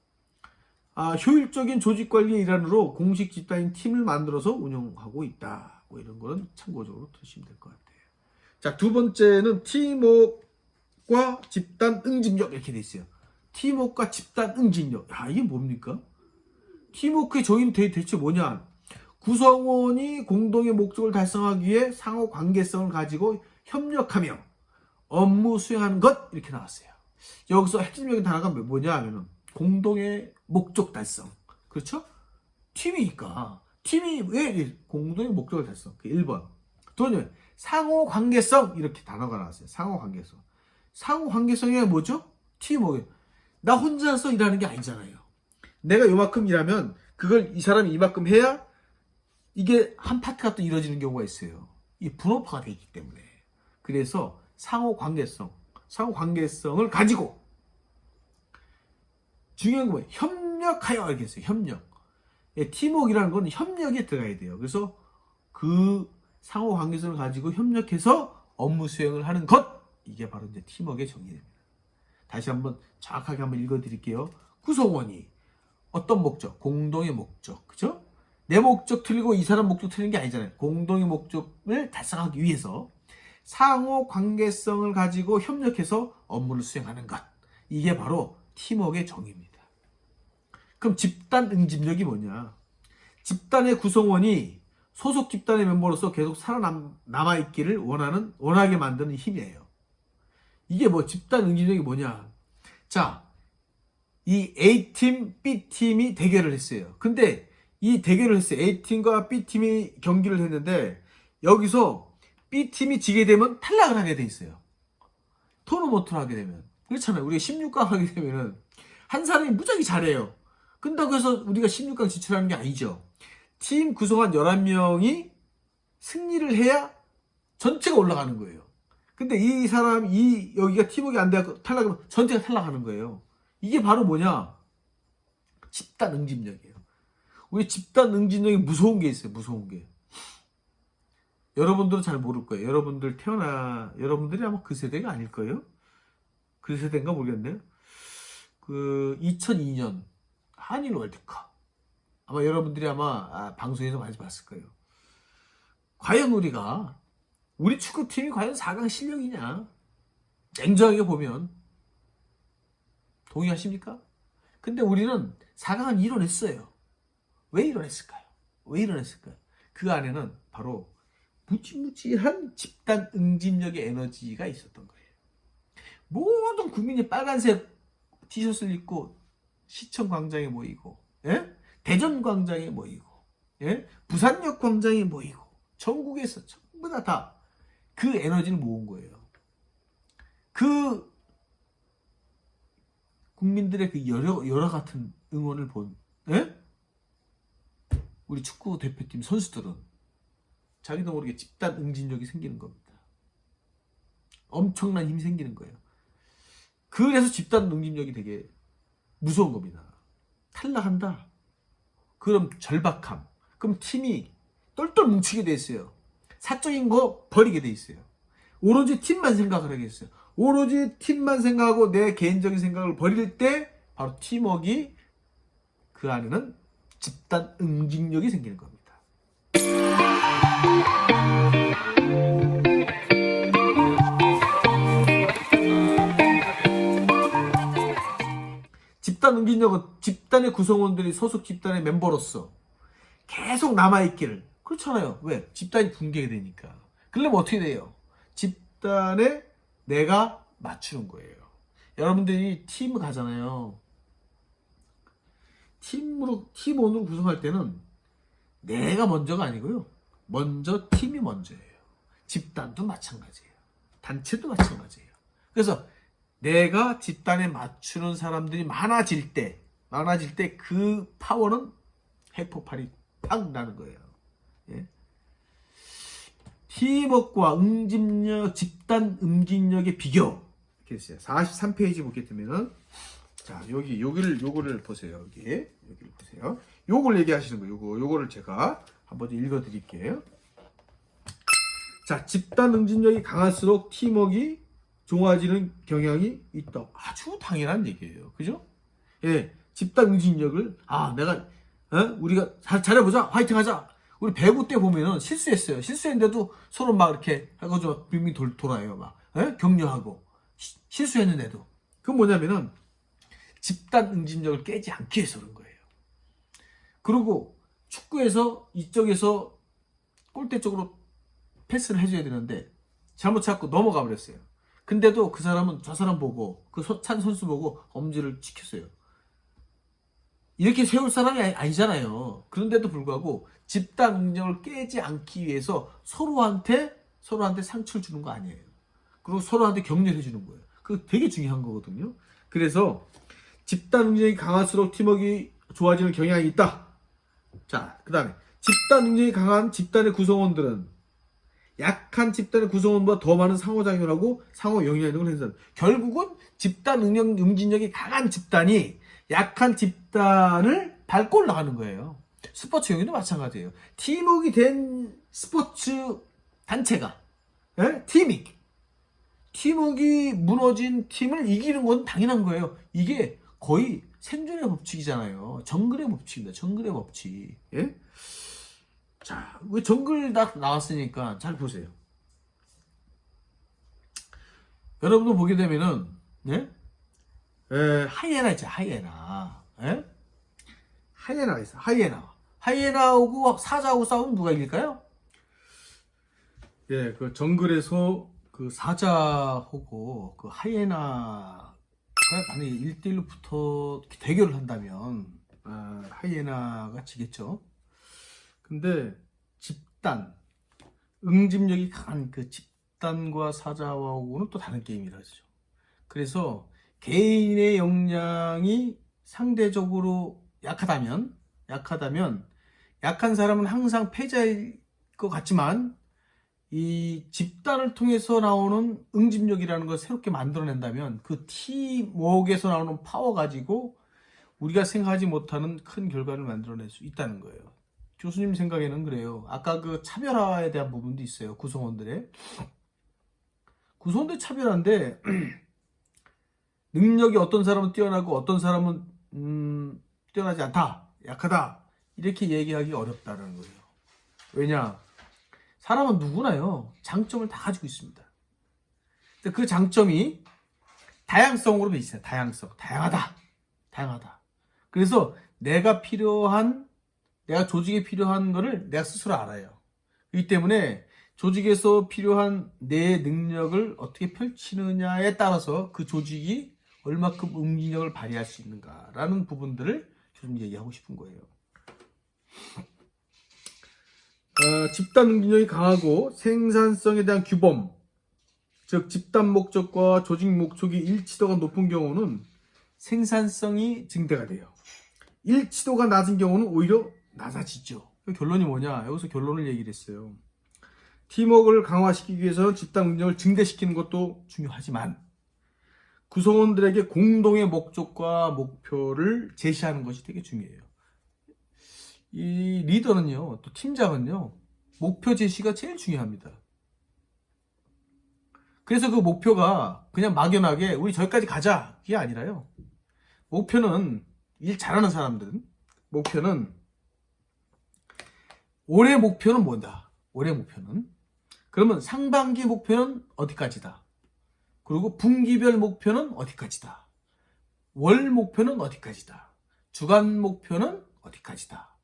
[SPEAKER 1] 효율적인 조직 관리의 일환으로 공식 집단인 팀을 만들어서 운영하고 있다. 뭐 이런 거는 참고적으로 두시면 될 것 같아요. 자, 두 번째는 팀워크와 집단 응집력 이렇게 돼 있어요. 팀워크와 집단 응집력. 이게 뭡니까? 팀워크의 정의는 대체 뭐냐? 구성원이 공동의 목적을 달성하기 위해 상호 관계성을 가지고 협력하며 업무 수행하는 것 이렇게 나왔어요. 여기서 핵심적인 단어가 뭐냐 하면은 공동의 목적 달성. 그렇죠? 팀이니까 팀이 왜 공동의 목적을 달성? 그 1번. 두 번째 상호 관계성 이렇게 단어가 나왔어요. 상호 관계성. 상호 관계성이 뭐죠? 팀워크. 나 혼자서 일하는 게 아니잖아요. 내가 요만큼 일하면 그걸 이 사람이 이만큼 해야 이게 한 파트가 또 이루어지는 경우가 있어요. 이게 분업화가 되어 있기 때문에. 그래서 상호 관계성을 가지고 중요한 건 뭐예요? 협력하여 이렇게 했어요. 협력. 팀워크라는 건 협력에 들어가야 돼요. 그래서 그 상호 관계성을 가지고 협력해서 업무 수행을 하는 것 이게 바로 이제 팀워크의 정의입니다. 다시 한번 정확하게 한번 읽어드릴게요. 구성원이 어떤 목적? 공동의 목적. 그죠? 내 목적 틀리고 이 사람 목적 틀린 게 아니잖아요. 공동의 목적을 달성하기 위해서 상호 관계성을 가지고 협력해서 업무를 수행하는 것. 이게 바로 팀워크의 정의입니다. 그럼 집단 응집력이 뭐냐? 집단의 구성원이 소속 집단의 멤버로서 계속 살아남아있기를 원하게 만드는 힘이에요. 이게 뭐 집단 응집력이 뭐냐? 자, 이 A팀, B팀이 대결을 했어요. 근데 이 대결을 했어요. A팀과 B팀이 경기를 했는데 여기서 B팀이 지게 되면 탈락을 하게 돼 있어요. 토너먼트를 하게 되면. 그렇잖아요. 우리가 16강 하게 되면은 한 사람이 무지하게 잘해요. 근다고 해서 우리가 16강 진출하는 게 아니죠. 팀 구성원 11명이 승리를 해야 전체가 올라가는 거예요. 근데 이 사람이 여기가 팀워크가 안 돼서 탈락하면 전체가 탈락하는 거예요. 이게 바로 뭐냐? 집단 응집력이에요. 우리 집단 응집력이 무서운 게 있어요. 무서운 게. 여러분들은 잘 모를 거예요. 여러분들이 아마 그 세대가 아닐 거예요. 그 세대인가 모르겠네요. 그 2002년 한일 월드컵. 아마 여러분들이 방송에서 많이 봤을 거예요. 과연 우리 축구팀이 과연 4강 실력이냐? 냉정하게 보면 동의하십니까? 근데 우리는 4강을 이뤄냈어요. 왜 이뤄냈을까요? 그 안에는 바로 무지무지한 집단 응집력의 에너지가 있었던 거예요. 모든 국민이 빨간색 티셔츠를 입고 시청 광장에 모이고, 예? 대전 광장에 모이고, 예? 부산역 광장에 모이고, 전국에서 전부 다 그 에너지를 모은 거예요. 그 국민들의 그 여러 같은 응원을 본, 예? 우리 축구 대표팀 선수들은 자기도 모르게 집단 응집력이 생기는 겁니다. 엄청난 힘이 생기는 거예요. 그래서 집단 응집력이 되게 무서운 겁니다. 탈락한다. 그럼 절박함. 그럼 팀이 똘똘 뭉치게 돼 있어요. 사적인 거 버리게 돼 있어요. 오로지 팀만 생각을 하겠어요. 오로지 팀만 생각하고 내 개인적인 생각을 버릴 때 바로 팀워크가 그 안에는 집단 응집력이 생기는 겁니다. 집단 응집력은 집단의 구성원들이 소속 집단의 멤버로서 계속 남아있기를. 그렇잖아요. 왜? 집단이 붕괴가 되니까. 그러면 어떻게 돼요? 집단에 내가 맞추는 거예요. 여러분들이 팀을 가잖아요. 팀원으로 구성할 때는 내가 먼저가 아니고요. 먼저 팀이 먼저예요. 집단도 마찬가지예요. 단체도 마찬가지예요. 그래서 내가 집단에 맞추는 사람들이 많아질 때 그 파워는 핵폭발이 팍 나는 거예요. 예? 팀워크와 응집력, 집단 응집력의 비교. 이렇게 있어요. 43페이지 보게 되면은, 자, 요거를 보세요. 여기를 보세요. 요걸 얘기하시는 거예요. 요거를 제가 한번 읽어 드릴게요. 자, 집단 응집력이 강할수록 팀워크가 좋아지는 경향이 있다. 아주 당연한 얘기예요. 그죠? 예. 집단 응집력을, 우리가 잘해보자. 화이팅 하자. 우리 배구 때 보면은 실수했어요. 실수했는데도 서로 막 이렇게 해가지고 빙빙 돌아요. 막. 예? 격려하고. 실수했는데도. 그건 뭐냐면은 집단 응집력을 깨지 않기 위해서 그런 거예요. 그리고 축구에서 이쪽에서 골대 쪽으로 패스를 해줘야 되는데 잘못 찾고 넘어가 버렸어요. 근데도 그 사람은 저 사람 보고 그 찬 선수 보고 엄지를 지켰어요. 이렇게 세울 사람이 아니잖아요. 그런데도 불구하고 집단 응집력을 깨지 않기 위해서 서로한테 상처를 주는 거 아니에요. 그리고 서로한테 격려해 주는 거예요. 그거 되게 중요한 거거든요. 그래서 집단 응집력이 강할수록 팀워크가 좋아지는 경향이 있다. 자, 그 다음에 집단 응집력이 강한 집단의 구성원들은 약한 집단의 구성원보다 더 많은 상호작용을 하고 상호 영향력을 행사한다. 결국은 집단 응집력이 강한 집단이 약한 집단을 밟고 올라가는 거예요. 스포츠 경기도 마찬가지예요. 팀워크가 된 스포츠 단체가, 예? 팀워크가 무너진 팀을 이기는 건 당연한 거예요. 이게 거의 생존의 법칙이잖아요. 정글의 법칙입니다. 정글의 법칙. 예? 자, 왜 정글 딱 나왔으니까 잘 보세요. 여러분도 보게 되면은, 예? 하이에나 있죠, 하이에나. 예? 하이에나가 있어, 하이에나. 하이에나하고 사자하고 싸우면 누가 이길까요? 예, 그 정글에서 그 사자하고 그 하이에나가 만약에 1대1로 붙어 대결을 한다면, 하이에나가 지겠죠. 근데 집단, 응집력이 강한 그 집단과 사자하고는 또 다른 게임이라죠. 그래서 개인의 역량이 상대적으로 약하다면 약한 사람은 항상 패자일 것 같지만 이 집단을 통해서 나오는 응집력이라는 걸 새롭게 만들어낸다면 그 팀워크에서 나오는 파워 가지고 우리가 생각하지 못하는 큰 결과를 만들어낼 수 있다는 거예요. 교수님 생각에는 그래요. 아까 그 차별화에 대한 부분도 있어요. 구성원들의 차별화인데 능력이 어떤 사람은 뛰어나고 어떤 사람은 뛰어나지 않다, 약하다 이렇게 얘기하기 어렵다는 거예요. 왜냐? 사람은 누구나요 장점을 다 가지고 있습니다. 그 장점이 다양성으로 돼 있어요. 다양하다. 그래서 내가 조직에 필요한 거를 내가 스스로 알아요. 그렇기 때문에 조직에서 필요한 내 능력을 어떻게 펼치느냐에 따라서 그 조직이 얼마큼 응집력을 발휘할 수 있는가라는 부분들을 좀 얘기하고 싶은 거예요. 집단 응집력이 강하고 생산성에 대한 규범, 즉 집단 목적과 조직 목적이 일치도가 높은 경우는 생산성이 증대가 돼요. 일치도가 낮은 경우는 오히려 낮아지죠. 결론이 뭐냐? 여기서 결론을 얘기를 했어요. 팀워크를 강화시키기 위해서는 집단 능력을 증대시키는 것도 중요하지만 구성원들에게 공동의 목적과 목표를 제시하는 것이 되게 중요해요. 이 리더는요, 또 팀장은요, 목표 제시가 제일 중요합니다. 그래서 그 목표가 그냥 막연하게 우리 저기까지 가자 이게 아니라요. 목표는 일 잘하는 사람들은 목표는 올해 목표는 뭐다. 올해 목표는 그러면 상반기 목표는 어디까지다. 그리고 분기별 목표는 어디까지다. 월 목표는 어디까지다. 주간 목표는 어디까지다.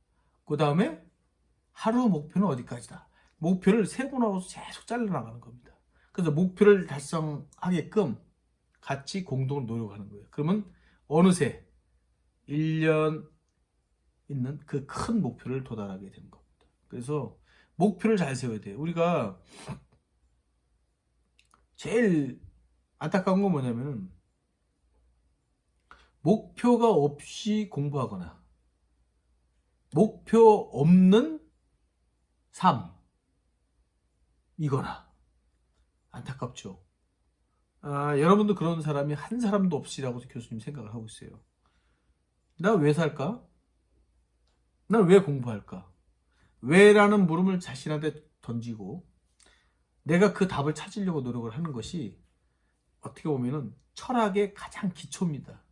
[SPEAKER 1] 그 다음에 하루 목표는 어디까지다. 목표를 세고 나서 계속 잘라나가는 겁니다. 그래서 목표를 달성하게끔 같이 공동으로 노력하는 거예요. 그러면 어느새 1년 있는 그 큰 목표를 도달하게 되는 겁니다. 그래서 목표를 잘 세워야 돼요. 우리가 제일 안타까운 건 뭐냐면은 목표가 없이 공부하거나 목표 없는 삶이거나 안타깝죠. 여러분도 그런 사람이 한 사람도 없이라고 교수님 생각을 하고 있어요. 나 왜 살까? 난 왜 공부할까? 왜라는 물음을 자신한테 던지고 내가 그 답을 찾으려고 노력을 하는 것이 어떻게 보면은 철학의 가장 기초입니다.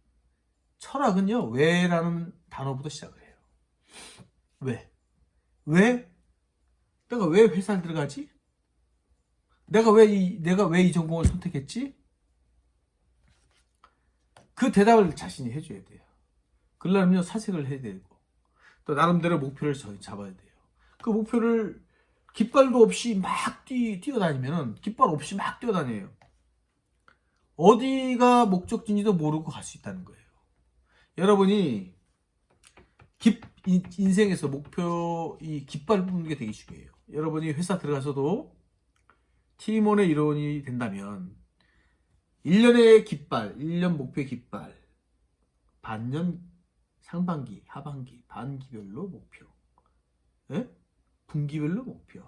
[SPEAKER 1] 철학은요, 왜라는 단어부터 시작을 해요. 왜? 왜? 내가 왜 회사를 들어가지? 내가 왜 이 전공을 선택했지? 그 대답을 자신이 해줘야 돼요. 그러려면 사색을 해야 되고, 또 나름대로 목표를 잡아야 돼요. 그 목표를 깃발도 없이 막 뛰어다니면은, 깃발 없이 막 뛰어다녀요. 어디가 목적지인지도 모르고 갈 수 있다는 거예요. 여러분이 인생에서 이 깃발 뽑는 게 되게 중요해요. 여러분이 회사 들어가서도 팀원의 일원이 된다면 1년의 깃발, 1년 목표의 깃발, 반년, 상반기, 하반기, 반기별로 목표, 예? 분기별로 목표,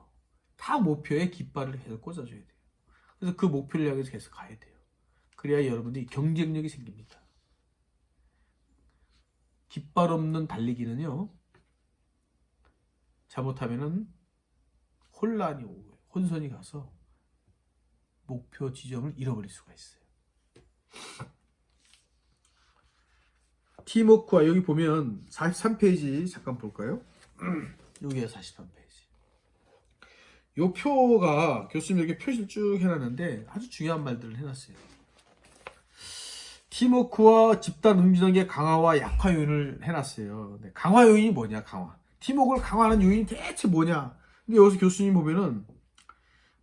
[SPEAKER 1] 다 목표에 깃발을 계속 꽂아줘야 돼요. 그래서 그 목표를 향해서 계속 가야 돼요. 그래야 여러분이 경쟁력이 생깁니다. 깃발 없는 달리기는요, 잘못하면은 혼란이 오고요. 혼선이 가서 목표 지점을 잃어버릴 수가 있어요. 팀워크와 여기 보면 43페이지 잠깐 볼까요? 여기에 43페이지. 요 표가 교수님 이렇게 표시를 쭉 해놨는데 아주 중요한 말들을 해놨어요. 팀워크와 집단 응징의 강화와 약화 요인을 해놨어요. 네, 강화 요인이 뭐냐? 강화. 팀워크를 강화하는 요인이 대체 뭐냐? 근데 여기서 교수님 보면은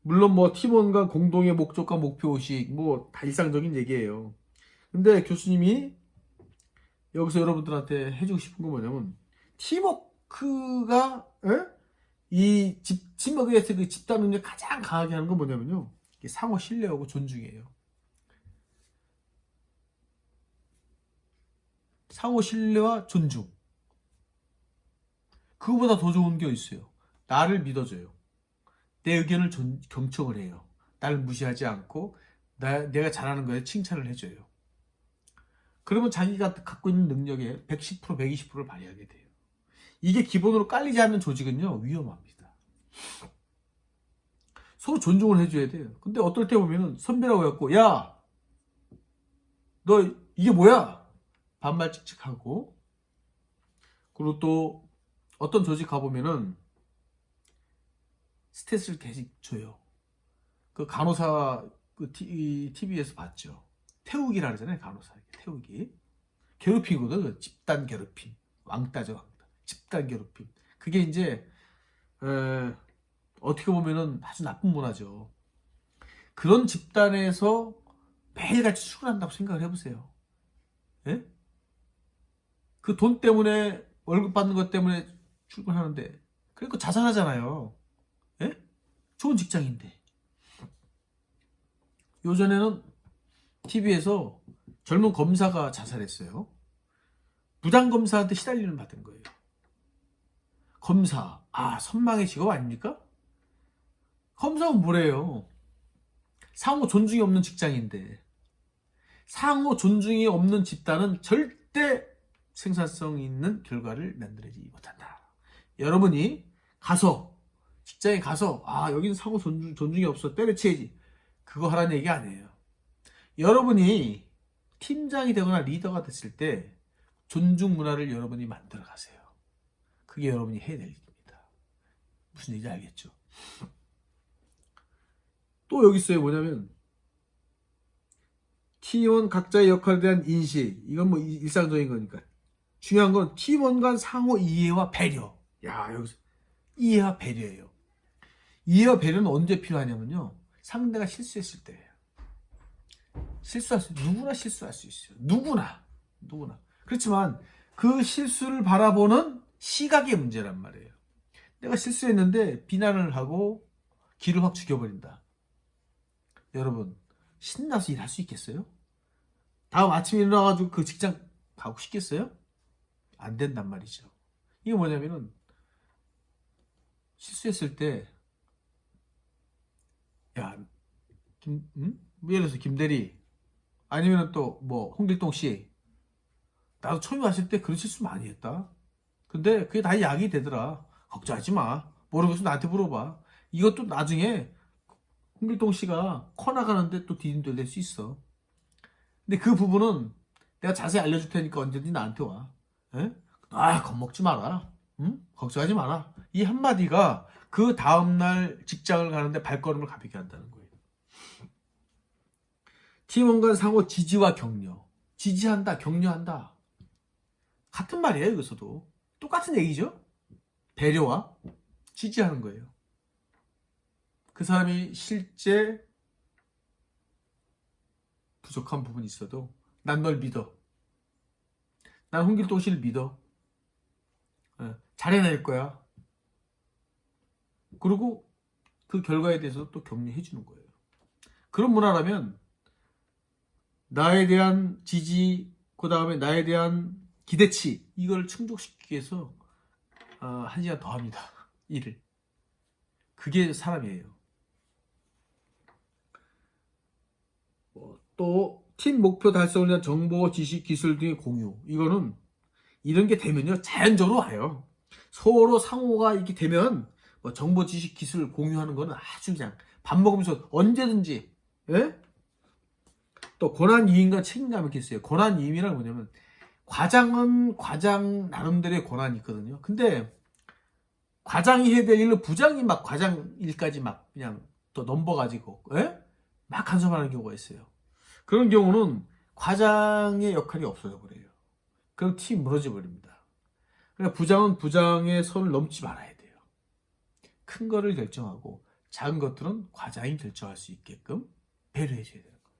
[SPEAKER 1] 물론 뭐 팀원과 공동의 목적과 목표의식 뭐 다 일상적인 얘기예요. 근데 교수님이 여기서 여러분들한테 해주고 싶은 건 뭐냐면 팀워크가 이 팀워크에서 그 집단 능력 가장 강하게 하는 건 뭐냐면요. 상호 신뢰하고 존중이에요. 상호 신뢰와 존중. 그거보다 더 좋은 게 있어요. 나를 믿어줘요. 내 의견을 경청을 해요. 나를 무시하지 않고 내가 잘하는 거에 칭찬을 해줘요. 그러면 자기가 갖고 있는 능력의 110%, 120%를 발휘하게 돼요. 이게 기본으로 깔리지 않는 조직은요, 위험합니다. 서로 존중을 해줘야 돼요. 근데 어떨 때 보면은 선배라고 해갖고, 야, 너 이게 뭐야? 반말 찍찍하고, 그리고 또 어떤 조직 가보면은 스트레스를 계속 줘요. 그 간호사 TV에서 봤죠. 태우기라 그러잖아요. 간호사 태우기. 괴롭히거든. 집단 괴롭힘. 왕따죠. 왕따. 집단 괴롭힘. 그게 이제 어떻게 보면은 아주 나쁜 문화죠. 그런 집단에서 매일같이 출근한다고 생각을 해보세요. 예? 그 돈 때문에 월급 받는 것 때문에 출근하는데 그러니까 자살하잖아요. 예? 좋은 직장인데. 요전에는 TV에서 젊은 검사가 자살했어요. 부장검사한테 시달리는 받은 거예요. 검사, 선망의 직업 아닙니까? 검사는 뭐래요? 상호 존중이 없는 직장인데, 상호 존중이 없는 집단은 절대 생산성 있는 결과를 만들지 못한다. 여러분이 가서 직장에 가서 여기는 상호 존중이 없어 때려치야지, 그거 하라는 얘기 아니에요. 여러분이 팀장이 되거나 리더가 됐을 때 존중 문화를 여러분이 만들어 가세요. 그게 여러분이 해야 될 일입니다. 무슨 얘기인지 알겠죠? 또 여기 있어요. 뭐냐면 팀원 각자의 역할에 대한 인식. 이건 뭐 일상적인 거니까. 중요한 건 팀원 간 상호 이해와 배려. 야, 여기서 이해와 배려예요. 이해와 배려는 언제 필요하냐면요, 상대가 실수했을 때예요. 누구나 실수할 수 있어요. 누구나. 그렇지만 그 실수를 바라보는 시각의 문제란 말이에요. 내가 실수했는데 비난을 하고 기를 확 죽여버린다. 여러분, 신나서 일할 수 있겠어요? 다음 아침에 일어나가지고 그 직장 가고 싶겠어요? 안 된단 말이죠. 이게 뭐냐면은, 실수했을 때, 야, 예를 들어서 김대리, 아니면 또 뭐 홍길동 씨, 나도 처음에 왔을 때 그런 실수 많이 했다. 근데 그게 다 약이 되더라. 걱정하지 마. 모르겠어, 나한테 물어봐. 이것도 나중에 홍길동 씨가 커 나가는데 또 디딤돌 될 수 있어. 근데 그 부분은 내가 자세히 알려줄 테니까 언제든지 나한테 와. 에? 겁먹지 마라. 응? 걱정하지 마라. 이 한마디가 그 다음날 직장을 가는데 발걸음을 가볍게 한다는 거예요. 팀원 간 상호 지지와 격려. 지지한다, 격려한다. 같은 말이에요, 여기서도. 똑같은 얘기죠? 배려와 지지하는 거예요. 그 사람이 실제 부족한 부분이 있어도 난 널 믿어. 난 홍길동 씨를 믿어. 잘해낼 거야. 그리고 그 결과에 대해서 또 격려해 주는 거예요. 그런 문화라면 나에 대한 지지, 그 다음에 나에 대한 기대치, 이걸 충족시키기 위해서 1시간 더 합니다. 일을. 그게 사람이에요. 또 팀 목표 달성을 위한 정보, 지식, 기술 등의 공유. 이거는 이런 게 되면요, 자연적으로 와요. 서로 상호가 이렇게 되면 뭐 정보, 지식, 기술 공유하는 거는 아주 그냥 밥 먹으면서 언제든지. 예? 또 권한이임과 책임감이 이렇게 있어요. 권한이임이란 뭐냐면, 과장은 과장 나름대로의 권한이 있거든요. 근데 과장이 해야 될 일을 부장이 막 과장 일까지 막 그냥 또 넘버가지고 막 간섭하는 경우가 있어요. 그런 경우는 과장의 역할이 없어져 버려요. 그럼 팀이 무너져 버립니다. 그러니까 부장은 부장의 선을 넘지 말아야 돼요. 큰 거를 결정하고 작은 것들은 과장이 결정할 수 있게끔 배려해 줘야 되는 거예요.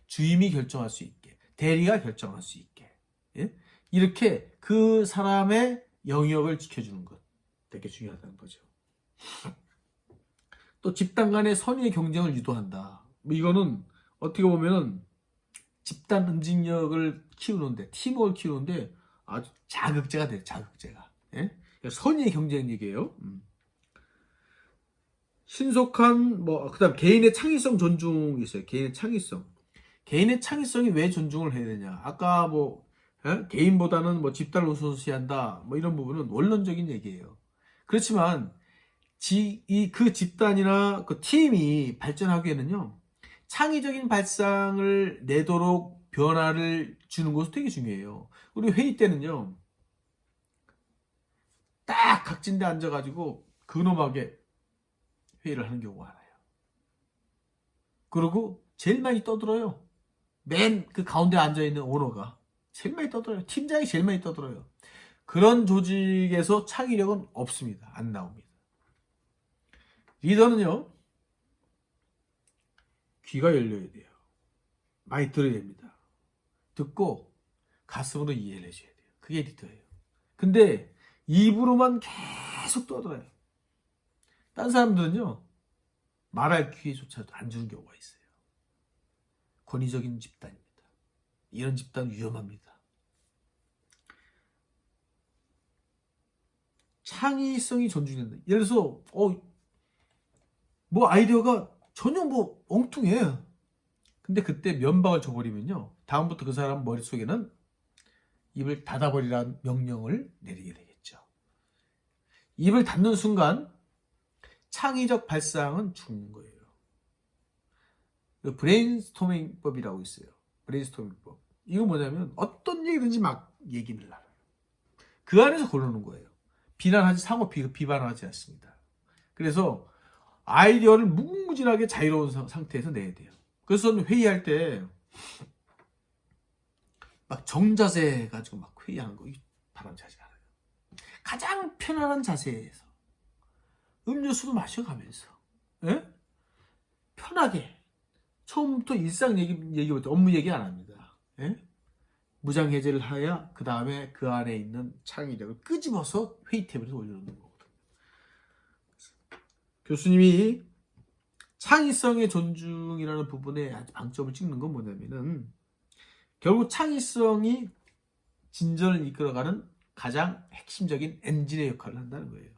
[SPEAKER 1] 주임이 결정할 수 있게, 대리가 결정할 수 있게. 예? 이렇게 그 사람의 영역을 지켜주는 것 되게 중요하다는 거죠. 또 집단 간의 선의의 경쟁을 유도한다. 이거는 어떻게 보면은 집단 응징력을 키우는데, 팀워크를 키우는데 아주 자극제가 돼요. 자극제가. 예? 선의의 경쟁력이에요. 신속한 그다음 개인의 창의성 존중이 있어요. 개인의 창의성. 개인의 창의성이 왜 존중을 해야 되냐? 아까 개인보다는 집단을 우선시한다. 이런 부분은 원론적인 얘기예요. 그렇지만 그 집단이나 그 팀이 발전하기에는요, 창의적인 발상을 내도록 변화를 주는 것도 되게 중요해요. 우리 회의 때는요, 딱 각진데 앉아가지고 근엄하게 회의를 하는 경우가 많아요. 그리고 제일 많이 떠들어요. 맨 그 가운데 앉아있는 오너가 제일 많이 떠들어요. 팀장이 제일 많이 떠들어요. 그런 조직에서 창의력은 없습니다. 안 나옵니다. 리더는요, 귀가 열려야 돼요. 많이 들어야 됩니다. 듣고 가슴으로 이해를 해줘야 돼요. 그게 리더예요. 근데 입으로만 계속 떠들어요. 딴 사람들은요, 말할 기회조차도 안 주는 경우가 있어요. 권위적인 집단입니다. 이런 집단 위험합니다. 창의성이 존중된다. 예를 들어서 뭐 아이디어가 전혀 뭐 엉뚱해. 근데 그때 면박을 줘버리면요, 다음부터 그 사람 머릿속에는 입을 닫아버리라는 명령을 내리게 되겠죠. 입을 닫는 순간 창의적 발상은 죽는 거예요. 브레인스토밍법이라고 있어요. 브레인스토밍법. 이거 뭐냐면 어떤 얘기든지 막 얘기를 나눠요. 그 안에서 고르는 거예요. 비난하지, 상호 비판하지 않습니다. 그래서 아이디어를 무궁무진하게 자유로운 상태에서 내야 돼요. 그래서 저는 회의할 때 막 정자세 가지고 막 회의하는 거 바람직하지 않아요. 가장 편안한 자세에서 음료수도 마셔가면서, 예? 편하게 처음부터 일상 얘기부터 업무 얘기 안 합니다. 예? 무장해제를 하여 그 다음에 그 안에 있는 창의력을 끄집어서 회의 테이블에서 올려놓는 거거든요. 교수님이 창의성의 존중이라는 부분에 아주 방점을 찍는 건 뭐냐면은, 결국 창의성이 진전을 이끌어가는 가장 핵심적인 엔진의 역할을 한다는 거예요.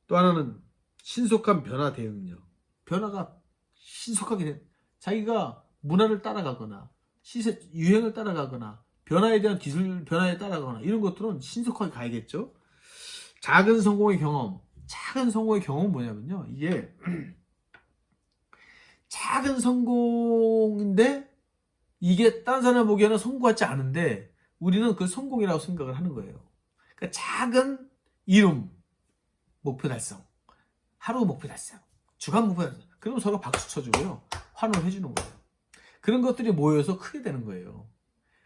[SPEAKER 1] 또 하나는 신속한 변화 대응력. 변화가 신속하게 자기가 문화를 따라가거나 시세 유행을 따라가거나 변화에 대한 기술 변화에 따라가거나 이런 것들은 신속하게 가야겠죠. 작은 성공의 경험. 작은 성공의 경험은 뭐냐면요, 이게 작은 성공인데 이게 다른 사람 보기에는 성공 같지 않은데 우리는 그 성공이라고 생각을 하는 거예요. 그러니까 작은 이룸 목표 달성, 하루 목표 달성, 주간 목표 달성. 그러면 서로 박수 쳐주고요, 환호해 주는 거예요. 그런 것들이 모여서 크게 되는 거예요.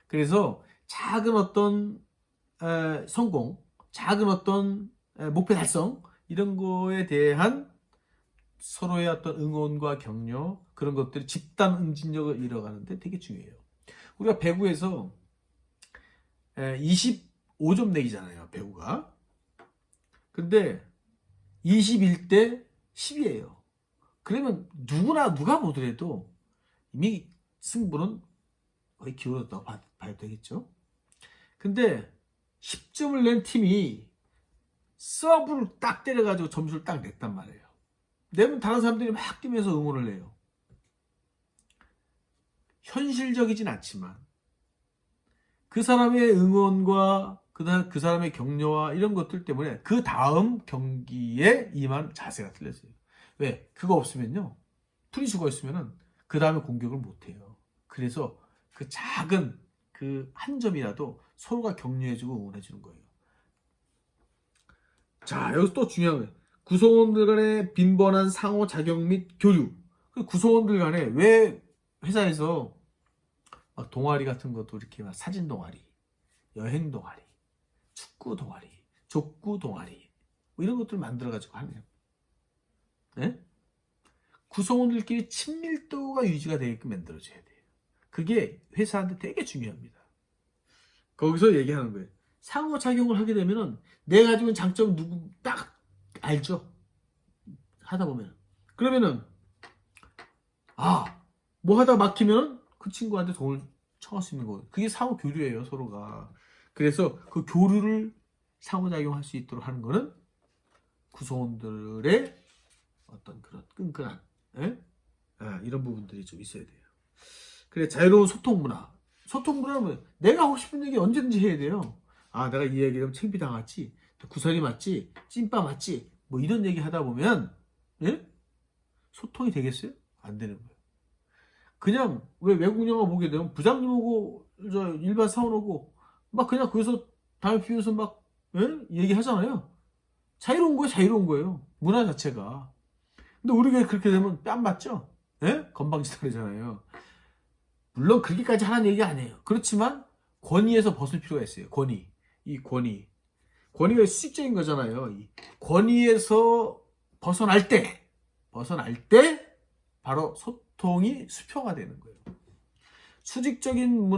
[SPEAKER 1] 그래서 작은 어떤 성공, 작은 어떤 목표 달성, 이런 거에 대한 서로의 어떤 응원과 격려, 그런 것들이 집단 응진력을 이뤄가는데 되게 중요해요. 우리가 배구에서 25점 내기잖아요, 배구가. 근데 21대 10이에요. 그러면 누가 보더라도 이미 승부는 거의 기울었다고 봐야 되겠죠. 근데 10점을 낸 팀이 서브를 딱 때려가지고 점수를 딱 냈단 말이에요. 내면 다른 사람들이 막 뛰면서 응원을 해요. 현실적이진 않지만 그 사람의 응원과 그 사람의 격려와 이런 것들 때문에 그 다음 경기에 임한 자세가 틀렸어요. 왜? 그거 없으면요, 프리슈가 있으면은 그 다음에 공격을 못해요. 그래서 그 작은 그 한 점이라도 서로가 격려해주고 응원해주는 거예요. 자, 여기서 또 중요한 거예요. 구성원들 간의 빈번한 상호작용 및 교류. 그 구성원들 간에 왜 회사에서 막 동아리 같은 것도 이렇게 막 사진 동아리, 여행 동아리, 축구 동아리, 족구 동아리, 뭐 이런 것들 만들어가지고 하네요. 네? 구성원들끼리 친밀도가 유지가 되게끔 만들어줘야 돼요. 그게 회사한테 되게 중요합니다. 거기서 얘기하는 거예요. 상호작용을 하게 되면은 내가 가지고 있는 장점 누구 딱 알죠? 하다 보면. 그러면은 뭐 하다 막히면 그 친구한테 돈을 청할 수 있는 거예요. 그게 상호 교류예요, 서로가. 그래서 그 교류를 상호작용할 수 있도록 하는 거는 구성원들의 어떤 그런 끈끈한 이런 부분들이 좀 있어야 돼요. 그래, 자유로운 소통 문화. 소통 문화는 내가 하고 싶은 얘기 언제든지 해야 돼요. 내가 이 얘기하면 창피당했지, 구설이 맞지, 찐빠 맞지, 뭐 이런 얘기 하다 보면 소통이 되겠어요? 안 되는 거예요. 그냥 왜 외국 영화 보게 되면 부장님하고 저 일반 사원하고 막 그냥 거기서 담배 피우면서 막 얘기하잖아요. 자유로운 거예요. 문화 자체가. 근데 우리가 그렇게 되면 뺨 맞죠? 건방지다잖아요. 물론 그렇게까지 하는 얘기 아니에요. 그렇지만 권위에서 벗을 필요가 있어요. 권위가 수직적인 거잖아요. 이 권위에서 벗어날 때 바로 소통이 수평화 되는 거예요. 수직적인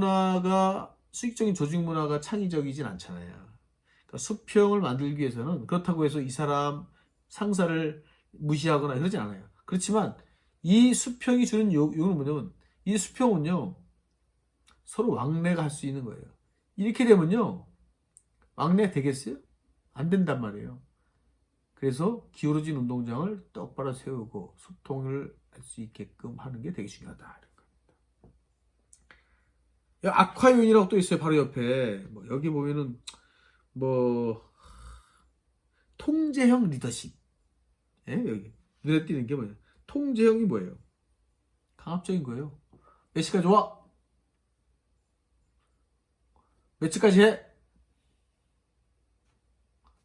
[SPEAKER 1] 조직 문화가 창의적이진 않잖아요. 그러니까 수평을 만들기 위해서는 그렇다고 해서 이 사람 상사를 무시하거나 그러지 않아요. 그렇지만 이 수평이 주는 요는 뭐냐면, 이 수평은요, 서로 왕래가 할 수 있는 거예요. 이렇게 되면요, 왕래 되겠어요? 안 된단 말이에요. 그래서 기울어진 운동장을 똑바로 세우고 소통을 할 수 있게끔 하는 게 되게 중요하다. 아쿠아이온이라고 또 있어요. 바로 옆에. 뭐 여기 보면은 뭐 통제형 리더십. 예? 여기 눈에 띄는 게 뭐예요? 통제형이 뭐예요? 강압적인 거예요. 몇 시까지 와? 며칠까지 해?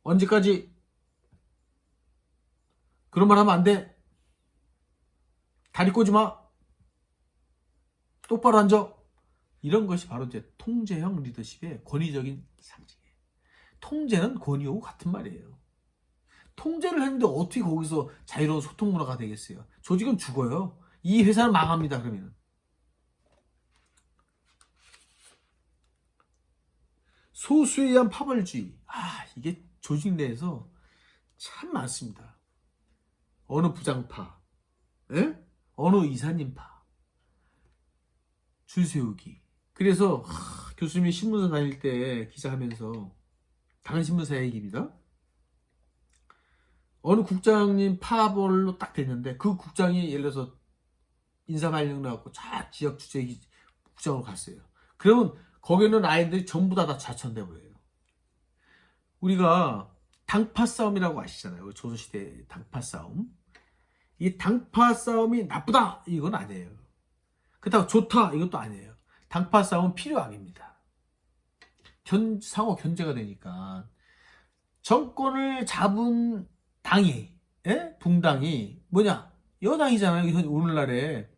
[SPEAKER 1] 언제까지? 그런 말 하면 안 돼. 다리 꼬지 마. 똑바로 앉아. 이런 것이 바로 이제 통제형 리더십의 권위적인 상징이에요. 통제는 권위하고 같은 말이에요. 통제를 했는데 어떻게 거기서 자유로운 소통 문화가 되겠어요? 조직은 죽어요. 이 회사는 망합니다. 그러면 소수에 의한 파벌주의. 이게 조직 내에서 참 많습니다. 어느 부장파, 예? 어느 이사님파, 줄 세우기. 그래서 교수님이 신문사 다닐 때 기자하면서 다른 신문사 얘기입니다. 어느 국장님 파벌로 딱 됐는데 그 국장이 예를 들어서 인사발령 나왔고 지역 주재 국장으로 갔어요. 그러면 거기는 아이들이 전부 다 좌천돼 버려요. 우리가 당파 싸움이라고 아시잖아요. 조선시대 당파 싸움. 이 당파 싸움이 나쁘다 이건 아니에요. 그렇다고 좋다 이것도 아니에요. 당파 싸움은 필요악입니다. 상호 견제가 되니까 정권을 잡은 당이, 예? 붕당이 뭐냐? 여당이잖아요. 오늘날에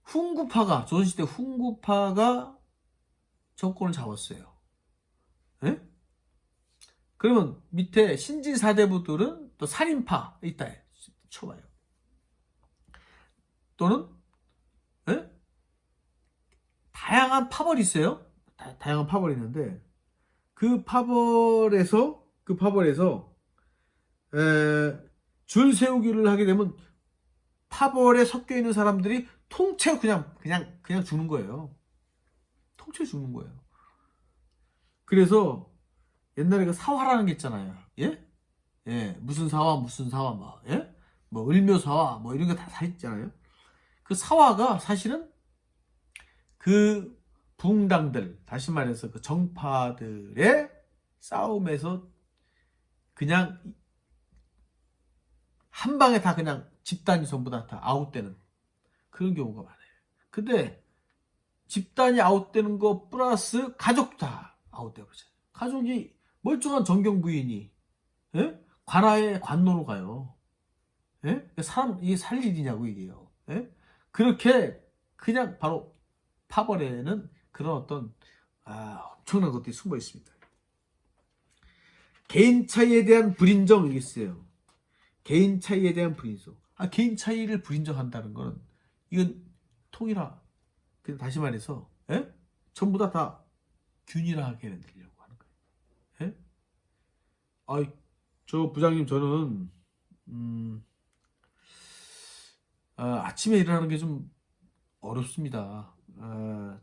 [SPEAKER 1] 훈구파가 조선시대 훈구파가 정권을 잡았어요. 예? 그러면 밑에 신진사대부들은 또 살인파 있다. 쳐봐요. 또는 예? 다양한 파벌이 있어요. 다양한 파벌이 있는데 그 파벌에서 줄 세우기를 하게 되면 파벌에 섞여 있는 사람들이 통째로 그냥 죽는 거예요. 통째로 죽는 거예요. 그래서 옛날에 그 사화라는 게 있잖아요. 예? 예, 무슨 사화 막, 예? 뭐 을묘사화 뭐 이런 거 다 있잖아요. 그 사화가 사실은 그 붕당들, 다시 말해서 그 정파들의 싸움에서 그냥 한 방에 다 그냥 집단이 전부 다 아웃되는 그런 경우가 많아요. 근데 집단이 아웃되는 거 플러스 가족도 다 아웃되어 버려요. 가족이 멀쩡한 정경 부인이, 예? 관아에 관노로 가요. 예? 이게 살 일이냐고 이게요. 예? 그렇게 그냥 바로 파벌에는 그런 어떤 엄청난 것들이 숨어 있습니다. 개인 차이에 대한 불인정이 있어요. 개인 차이에 대한 불인정. 개인 차이를 불인정한다는 거는 이건 통일화. 그냥 다시 말해서 전부 다 균일하게 만들려고 하는 거예요. 저 부장님 저는 아침에 일어나는 게 좀 어렵습니다.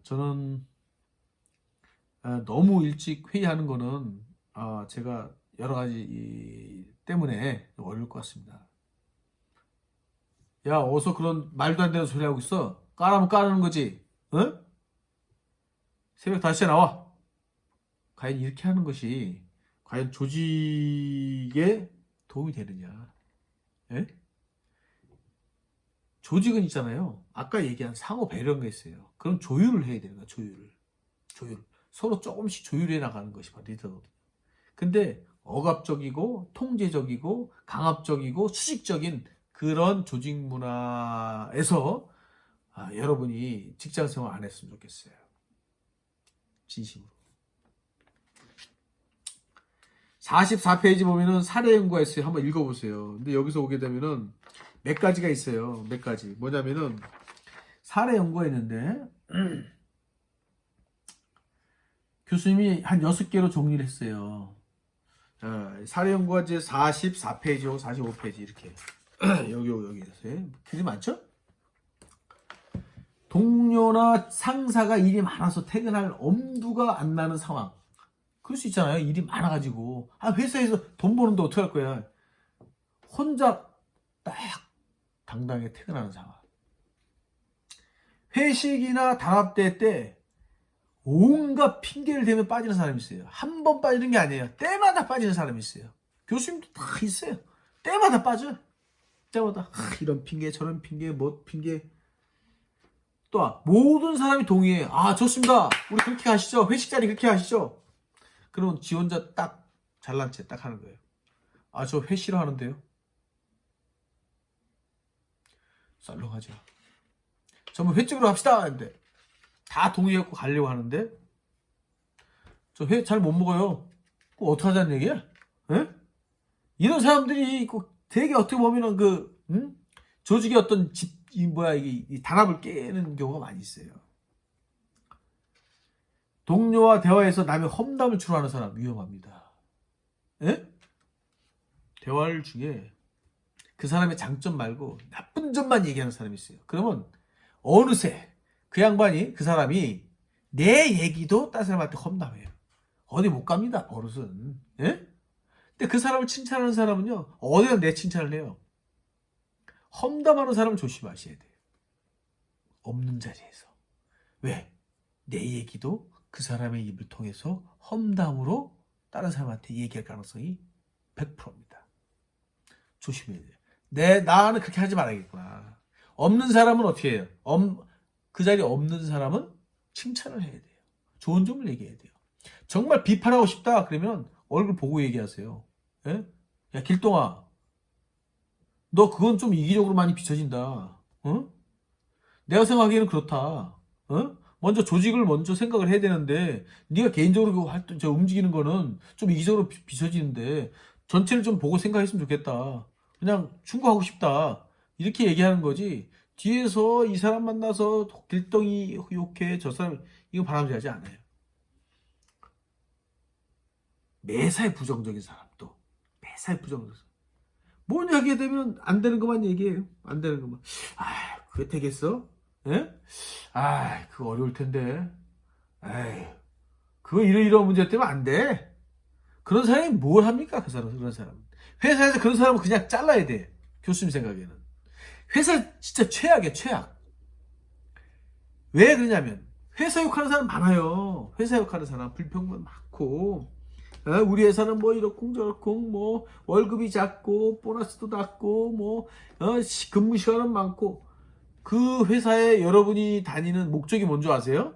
[SPEAKER 1] 저는 너무 일찍 회의하는 거는 제가 여러 가지 때문에 어려울 것 같습니다. 야, 어서 그런 말도 안 되는 소리 하고 있어. 까라면 까라는 거지. 어? 새벽 5시에 나와. 과연 이렇게 하는 것이 과연 조직에 도움이 되느냐. 예? 조직은 있잖아요. 아까 얘기한 상호 배려가 있어요. 그럼 조율을 해야 되는 거야. 조율. 서로 조금씩 조율해 나가는 것이 바로 리더거든요. 근데 억압적이고 통제적이고 강압적이고 수직적인 그런 조직 문화에서 여러분이 직장 생활 안 했으면 좋겠어요. 진심으로. 44페이지 보면은 사례 연구가 있어요. 한번 읽어보세요. 근데 여기서 오게 되면은 몇 가지가 있어요. 몇 가지. 뭐냐면은 사례 연구가 있는데 교수님이 한 6개로 정리를 했어요. 사례 연구가 이제 44페이지하고 45페이지 이렇게 여기 있어요. 길이 많죠? 동료나 상사가 일이 많아서 퇴근할 엄두가 안 나는 상황. 그럴 수 있잖아요. 일이 많아가지고. 회사에서 돈 버는데 어떡할 거야. 혼자 딱 당당하게 퇴근하는 상황. 회식이나 단합대 때 온갖 핑계를 대면 빠지는 사람이 있어요. 한 번 빠지는 게 아니에요. 때마다 빠지는 사람이 있어요. 교수님도 다 있어요. 때마다 빠져. 때마다 이런 핑계 저런 핑계 뭐 핑계. 또 모든 사람이 동의해. 좋습니다. 우리 그렇게 가시죠. 회식 자리 그렇게 하시죠. 그러면 지 혼자 딱 잘난 체 딱 하는 거예요. 저 회 싫어하는데요. 썰렁하죠. 전부 회 찍으러 합시다. 근데 다 동의했고 가려고 하는데 저 회 잘 못 먹어요. 그거 어떻게 하자는 얘기야? 에? 이런 사람들이 되게 어떻게 보면은 조직의 어떤 이 단합을 깨는 경우가 많이 있어요. 동료와 대화에서 남의 험담을 추구하는 사람 위험합니다. 에? 대화를 중에 그 사람의 장점 말고 나쁜 점만 얘기하는 사람이 있어요. 그러면 어느새 그 사람이 내 얘기도 다른 사람한테 험담해요. 어디 못 갑니다, 버릇은. 예? 근데 그 사람을 칭찬하는 사람은요, 어디가 내 칭찬을 해요. 험담하는 사람을 조심하셔야 돼요. 없는 자리에서. 왜? 내 얘기도 그 사람의 입을 통해서 험담으로 다른 사람한테 얘기할 가능성이 100%입니다. 조심해야 돼요. 나는 그렇게 하지 말아야겠구나. 없는 사람은 어떻게 해요? 그 자리에 없는 사람은 칭찬을 해야 돼요. 좋은 점을 얘기해야 돼요. 정말 비판하고 싶다 그러면 얼굴 보고 얘기하세요. 예? 야 길동아, 너 그건 좀 이기적으로 많이 비춰진다. 어? 내가 생각하기에는 그렇다. 어? 먼저 조직을 먼저 생각을 해야 되는데 네가 개인적으로 움직이는 거는 좀 이기적으로 비춰지는데 전체를 좀 보고 생각했으면 좋겠다. 그냥 충고하고 싶다. 이렇게 얘기하는 거지. 뒤에서 이 사람 만나서 길덩이 욕해 저 사람 이거 바람직하지 않아요. 매사에 부정적인 사람도 매사에 부정적인 사람. 뭔 얘기가 되면 안 되는 것만 얘기해요. 안 되는 것만. 그게 되겠어? 예? 그거 어려울 텐데. 그거 이런 문제 때문에 안 돼. 그런 사람이 뭘 합니까? 그런 사람은. 회사에서 그런 사람은 그냥 잘라야 돼. 교수님 생각에는. 회사 진짜 최악이야, 최악. 왜 그러냐면, 회사 욕하는 사람 많아요. 회사 욕하는 사람, 불평만 많고, 우리 회사는 뭐 이렇고 저렇고, 뭐, 월급이 작고, 보너스도 낮고, 뭐, 근무 시간은 많고, 그 회사에 여러분이 다니는 목적이 뭔지 아세요?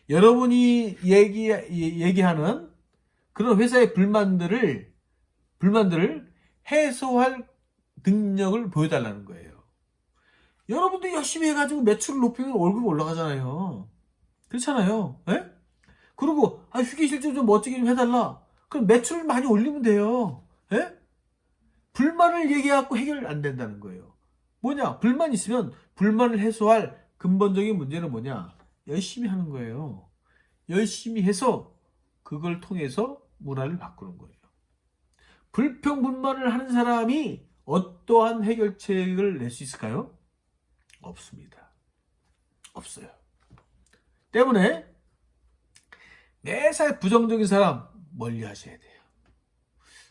[SPEAKER 1] 여러분이 얘기하는 그런 회사의 불만들을 해소할 능력을 보여달라는 거예요. 여러분도 열심히 해가지고 매출을 높이면 월급이 올라가잖아요. 그렇잖아요. 예? 그리고 휴게실 좀 멋지게 좀 해달라. 그럼 매출을 많이 올리면 돼요. 예? 불만을 얘기해갖고 해결 안 된다는 거예요. 뭐냐? 불만 있으면 불만을 해소할 근본적인 문제는 뭐냐? 열심히 하는 거예요. 열심히 해서 그걸 통해서 문화를 바꾸는 거예요. 불평불만을 하는 사람이 어떠한 해결책을 낼 수 있을까요? 없습니다. 없어요. 때문에 매사에 부정적인 사람 멀리 하셔야 돼요.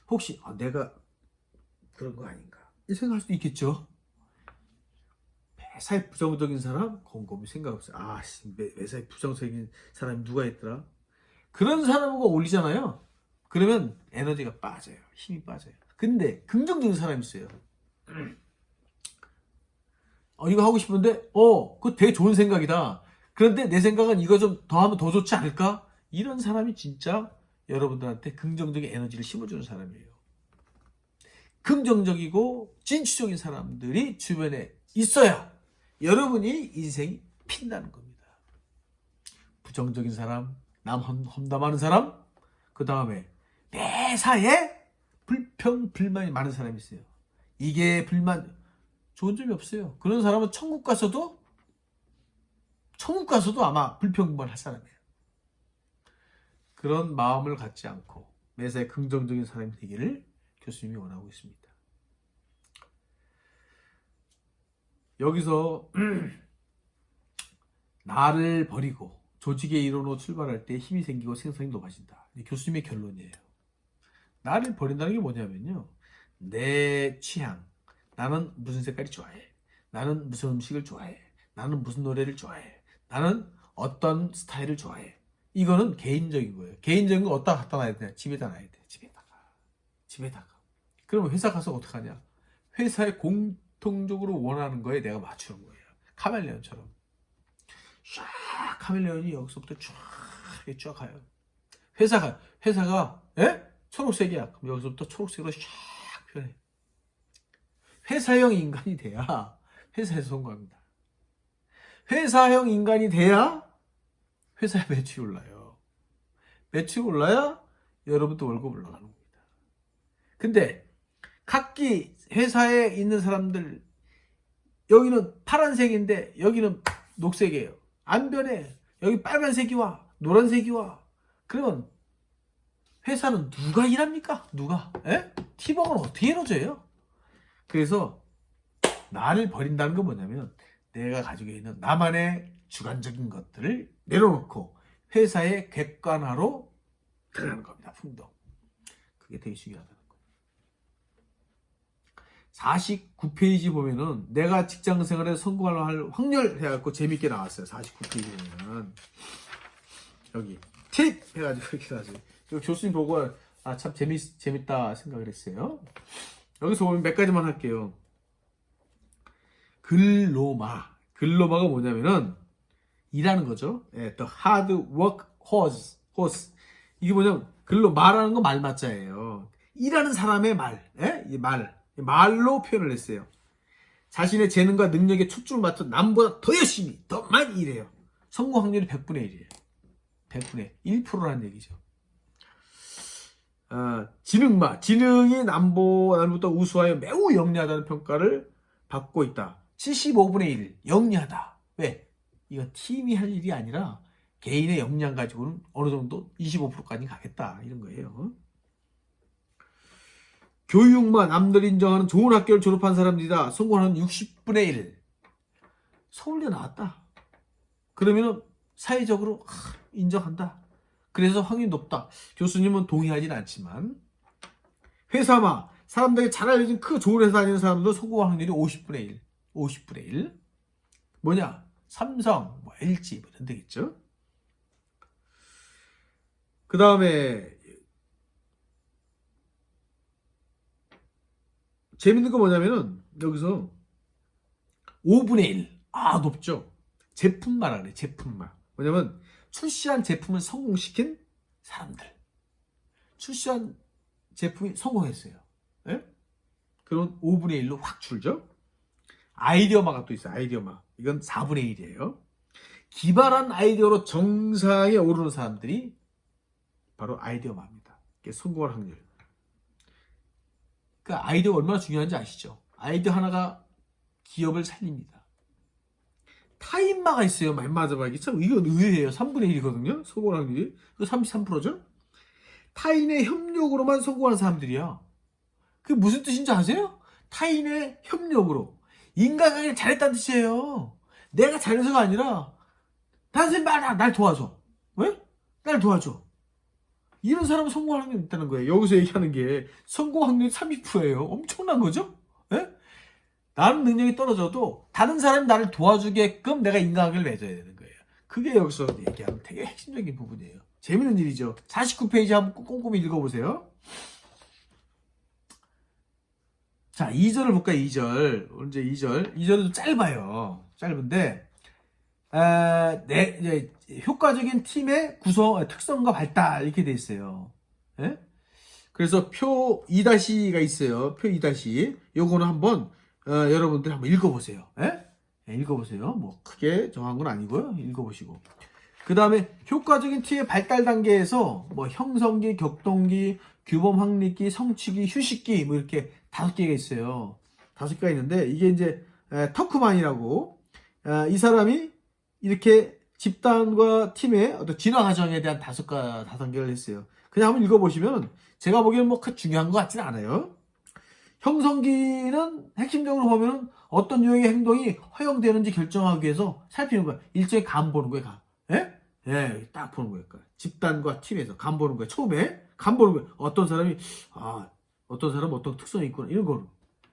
[SPEAKER 1] 혹시 내가 그런 거 아닌가 이 생각할 수도 있겠죠. 매사에 부정적인 사람 곰곰이 생각해보세요. 매사에 부정적인 사람이 누가 있더라. 그런 사람과 어울리잖아요. 그러면 에너지가 빠져요. 힘이 빠져요. 근데 긍정적인 사람이 있어요. 이거 하고 싶은데 그거 되게 좋은 생각이다. 그런데 내 생각은 이거 좀 더 하면 더 좋지 않을까? 이런 사람이 진짜 여러분들한테 긍정적인 에너지를 심어주는 사람이에요. 긍정적이고 진취적인 사람들이 주변에 있어야 여러분이 인생이 빛나는 겁니다. 부정적인 사람, 남 험담하는 사람, 그 다음에 매사에 불평불만이 많은 사람이 있어요. 이게 불만 좋은 점이 없어요. 그런 사람은 천국 가서도 아마 불평불만 할 사람이에요. 그런 마음을 갖지 않고 매사에 긍정적인 사람이 되기를 교수님이 원하고 있습니다. 여기서 나를 버리고 조직의 일원으로 출발할 때 힘이 생기고 생산이 높아진다. 이게 교수님의 결론이에요. 나를 버린다는 게 뭐냐면요. 내 취향. 나는 무슨 색깔이 좋아해. 나는 무슨 음식을 좋아해. 나는 무슨 노래를 좋아해. 나는 어떤 스타일을 좋아해. 이거는 개인적인 거예요. 개인적인 거 어디다 갖다 놔야 돼? 집에다 놔야 돼. 집에다가. 그러면 회사 가서 어떡하냐? 회사에 공통적으로 원하는 거에 내가 맞추는 거예요. 카멜레온처럼. 쫙 카멜레온이 여기서부터 쫙 가요. 회사가 예? 초록색이야. 그럼 여기서부터 초록색으로 쫙 변해. 회사형 인간이 돼야 회사에서 성공합니다. 회사형 인간이 돼야 회사의 매출이 올라요. 매출이 올라야 여러분도 월급 올라가는 겁니다. 근데 각기 회사에 있는 사람들 여기는 파란색인데 여기는 녹색이에요. 안 변해. 여기 빨간색이 와. 노란색이 와. 그러면 회사는 누가 일합니까? 누가? 에? 팀워크는 어떻게 이루어져요? 그래서 나를 버린다는 건 뭐냐면 내가 가지고 있는 나만의 주관적인 것들을 내려놓고 회사의 객관화로 들어가는 겁니다. 풍동. 그게 되게 중요하다는 거예요. 49페이지 보면은 내가 직장 생활에 성공할 확률 해갖고 재밌게 나왔어요. 49페이지 보면 여기 팁 해가지고 이렇게 나왔어요. 교수님 보고 참 재밌다 생각을 했어요. 여기서 보면 몇 가지만 할게요. 글로마가 뭐냐면은 일하는 거죠. 예, the hard work horse. 이게 뭐냐면 글로마라는 거 말맞자예요. 일하는 사람의 말, 예? 이 말로 표현을 했어요. 자신의 재능과 능력에 초점을 맞춰 남보다 더 열심히, 더 많이 일해요. 성공 확률이 100분의 1이에요. 100분의 1%라는 얘기죠. 지능이 남보다 우수하여 매우 영리하다는 평가를 받고 있다. 75분의 1, 영리하다. 왜? 이건 팀이 할 일이 아니라 개인의 역량 가지고는 어느 정도 25%까지 가겠다. 이런 거예요. 교육만 남들 인정하는 좋은 학교를 졸업한 사람들이다. 성공하는 60분의 1. 서울대 나왔다. 그러면은 사회적으로 인정한다. 그래서 확률이 높다. 교수님은 동의하진 않지만 회사마 사람들이 잘 알려진 크 좋은 회사 다니는 사람들도 성공 확률이 50분의 1. 50분의 1. 뭐냐? 삼성, LG 뭐 이런 데겠죠. 그 다음에 재밌는 거 뭐냐면은 여기서 5분의 1. 높죠. 제품마라 그래. 제품마. 뭐냐면 출시한 제품을 성공시킨 사람들. 출시한 제품이 성공했어요. 예? 그럼 5분의 1로 확 줄죠. 아이디어마가 또 있어요. 아이디어마. 이건 4분의 1이에요. 기발한 아이디어로 정상에 오르는 사람들이 바로 아이디어마입니다. 이게 성공할 확률. 그러니까 아이디어가 얼마나 중요한지 아시죠? 아이디어 하나가 기업을 살립니다. 타인마가 있어요. 말맞아봐기. 참 이건 의외예요. 3분의 1이거든요. 성공 확률이. 그 33%죠. 타인의 협력으로만 성공하는 사람들이야. 그게 무슨 뜻인지 아세요? 타인의 협력으로. 인간관계 잘했다는 뜻이에요. 내가 잘해서가 아니라 단순히 날 도와줘. 왜? 날 도와줘. 이런 사람은 성공 확률이 있다는 거예요. 여기서 얘기하는 게 성공 확률이 30%예요. 엄청난 거죠? 예? 나는 능력이 떨어져도 다른 사람이 나를 도와주게끔 내가 인간관계를 맺어야 되는 거예요. 그게 여기서 얘기하는 되게 핵심적인 부분이에요. 재밌는 일이죠. 49페이지 한번 꼼꼼히 읽어보세요. 자, 2절을 볼까요? 2절. 이제 2절. 2절은 좀 짧아요. 짧은데, 이제 효과적인 팀의 구성, 특성과 발달, 이렇게 돼 있어요. 예? 그래서 표 2-가 있어요. 표 2-. 요거는 한번, 여러분들 한번 읽어보세요. 예? 읽어보세요. 뭐, 크게 정한 건 아니고요. 읽어보시고. 그 다음에 효과적인 팀의 발달 단계에서 뭐, 형성기, 격동기, 규범 확립기, 성취기, 휴식기, 뭐, 이렇게 5개가 있어요. 5개가 있는데, 이게 이제, 터크만이라고, 이 사람이 이렇게 집단과 팀의 어떤 진화 과정에 대한 5단계를 했어요. 그냥 한번 읽어보시면, 제가 보기에는 뭐, 중요한 것 같지는 않아요. 형성기는 핵심적으로 보면은 어떤 유형의 행동이 허용되는지 결정하기 위해서 살피는 거야. 일종의 감 보는 거예요, 감. 예? 예, 딱 보는 거예요. 그러니까 집단과 팀에서 간 보는 거예요. 처음에 간 보는 거예요. 어떤 사람이 어떤 사람은 어떤 특성이 있구나 이런 거를.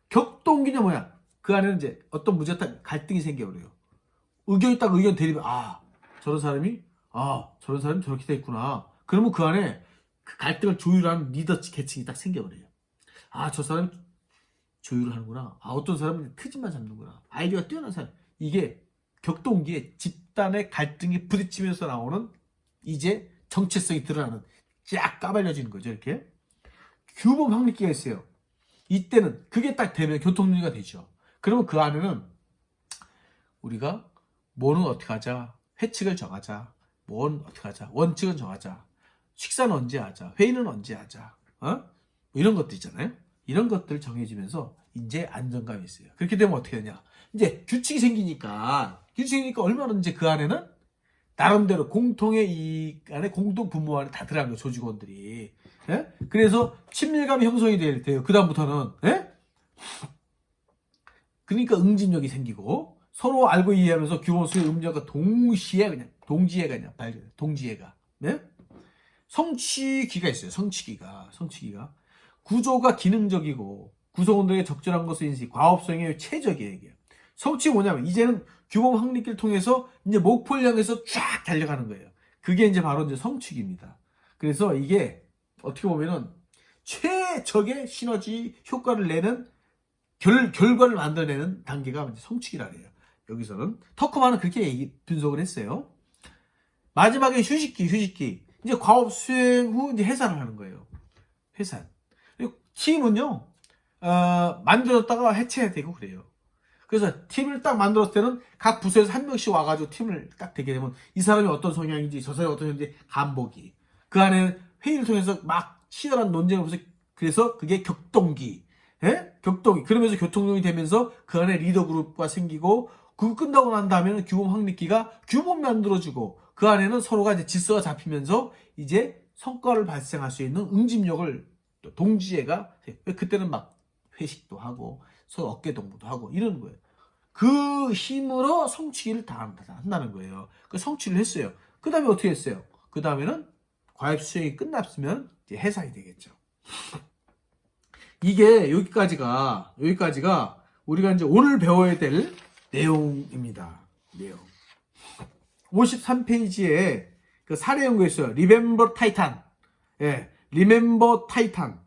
[SPEAKER 1] 격동기냐 뭐야? 그 안에는 이제 어떤 문제가 딱 갈등이 생겨버려요. 의견이 딱 의견 대립. 저런 사람이 저런 사람이 저렇게 돼 있구나. 그러면 그 안에 그 갈등을 조율하는 리더 계층이 딱 생겨버려요. 저 사람이 조율을 하는구나. 어떤 사람은 트집만 잡는구나. 아이디어가 뛰어난 사람. 이게 격동기에 집단의 갈등이 부딪히면서 나오는 이제 정체성이 드러나는 쫙 까발려지는 거죠. 이렇게 규범 확립기가 있어요. 이때는 그게 딱 되면 교통정리가 되죠. 그러면 그 안에는 우리가 뭐는 어떻게 하자, 회칙을 정하자, 뭐는 어떻게 하자, 원칙은 정하자, 식사는 언제 하자, 회의는 언제 하자, 이런 것들 있잖아요. 이런 것들 정해지면서 이제 안정감이 있어요. 그렇게 되면 어떻게 되냐? 이제 규칙이 생기니까 얼마나 이제 그 안에는 나름대로 공통의 이 안에 공동 분모 안에 다 들어간 거예요. 조직원들이. 예? 그래서 친밀감이 형성이 돼요. 그 다음부터는. 예? 그러니까 응집력이 생기고 서로 알고 이해하면서 규범 수의 음력과 동시에 그냥 동지애가 그냥 발견. 동지애가. 예? 성취기가 있어요. 성취기가. 구조가 기능적이고 구성원들에게 적절한 것을 인식, 과업성의 최적이에요. 성취가 뭐냐면 이제는 규범 확립기를 통해서 이제 목표를 향해서 쫙 달려가는 거예요. 그게 이제 바로 이제 성취기입니다. 그래서 이게 어떻게 보면은 최적의 시너지 효과를 내는 결과를 만들어내는 단계가 이제 성취기라 해요. 여기서는 터커만은 그렇게 분석을 했어요. 마지막에 휴식기. 이제 과업 수행 후 이제 해산을 하는 거예요. 해산. 그리고 팀은요, 만들었다가 해체해야 되고 그래요. 그래서 팀을 딱 만들었을 때는 각 부서에서 한 명씩 와가지고 팀을 딱 되게 되면 이 사람이 어떤 성향인지 저 사람이 어떤 성향인지 간보기. 그 안에 회의를 통해서 막 치열한 논쟁을 하면서 그래서 그게 격동기. 예? 격동기. 그러면서 교통정이 되면서 그 안에 리더 그룹과 생기고 그거 끝나고 난 다음에는 규범 확립기가 규범 만들어주고 그 안에는 서로가 이제 질서가 잡히면서 이제 성과를 발생할 수 있는 응집력을 또 동지애가 그때는 막 회식도 하고 서로 어깨동무도 하고 이러는 거예요. 그 힘으로 성취를 다 한다는 거예요. 그 성취를 했어요. 그 다음에 어떻게 했어요? 그 다음에는 과업 수행이 끝났으면 이제 해산이 되겠죠. 이게 여기까지가 우리가 이제 오늘 배워야 될 내용입니다. 내용. 53페이지에 그 사례 연구 있어요. 리멤버 타이탄. 예, 리멤버 타이탄.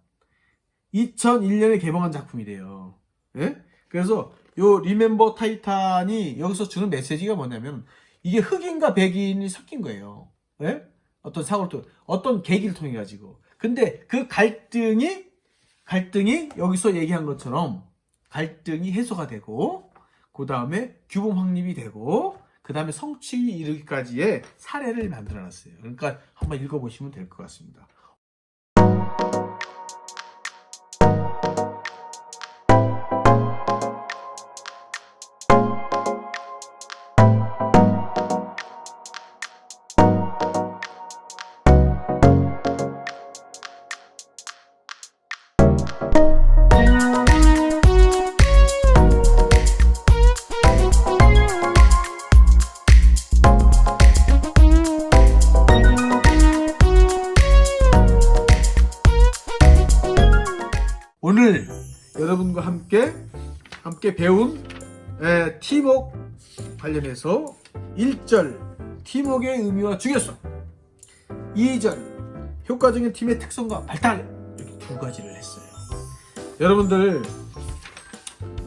[SPEAKER 1] 2001년에 개봉한 작품이래요. 예? 그래서 요 리멤버 타이탄이 여기서 주는 메시지가 뭐냐면 이게 흑인과 백인이 섞인 거예요. 예? 어떤 사고를 또 어떤 계기를 통해 가지고. 근데 그 갈등이 여기서 얘기한 것처럼 갈등이 해소가 되고 그 다음에 규범 확립이 되고 그 다음에 성취 이르기까지의 사례를 만들어 놨어요. 그러니까 한번 읽어보시면 될 것 같습니다. 오늘 여러분과 함께 배운 팀워크 관련해서 1절 팀워크의 의미와 중요성, 2절 효과적인 팀의 특성과 발달, 이렇게 두 가지를 했어요. 여러분들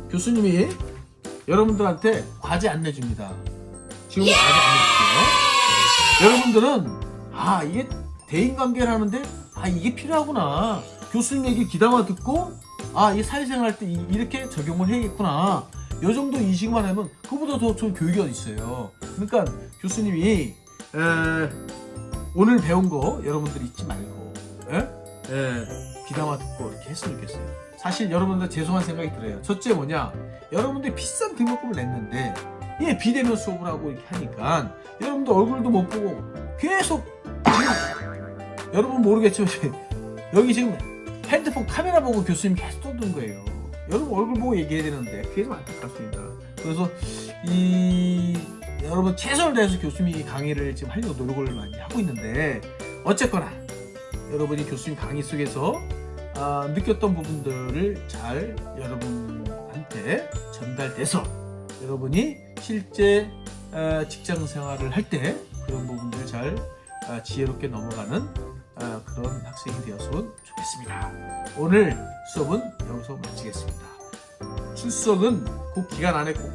[SPEAKER 1] 교수님이 여러분들한테 과제 안 내줍니다. 지금 과제 안 내줄게요. 여러분들은 이게 대인관계를 하는데 이게 필요하구나. 교수님 얘기 귀담아 듣고 이 사회생활 할 때 이렇게 적용을 해야겠구나. 이 정도 인식만 하면 그보다 더 좋은 교육이 어디 있어요. 그러니까 교수님이 오늘 배운 거 여러분들 잊지 말고 귀담아 듣고 이렇게 했으면 좋겠어요. 사실 여러분들 죄송한 생각이 들어요. 첫째 뭐냐, 여러분들이 비싼 등록금을 냈는데 비대면 수업을 하고 이렇게 하니까 여러분들 얼굴도 못 보고 계속 여러분 모르겠지만 여기 지금 핸드폰 카메라 보고 교수님 계속 떠든 거예요. 여러분 얼굴 보고 얘기해야 되는데 그게 좀 안타깝습니다. 그래서 여러분 최선을 다해서 교수님이 강의를 지금 하려고 노력을 많이 하고 있는데 어쨌거나 여러분이 교수님 강의 속에서 느꼈던 부분들을 잘 여러분한테 전달돼서 여러분이 실제 직장 생활을 할 때 그런 부분들을 잘 지혜롭게 넘어가는 그런 학생이 되었으면 좋겠습니다. 오늘 수업은 여기서 마치겠습니다. 출석은 그 기간 안에 꼭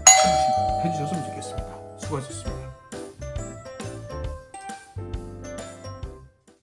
[SPEAKER 1] 해주셨으면 좋겠습니다. 수고하셨습니다.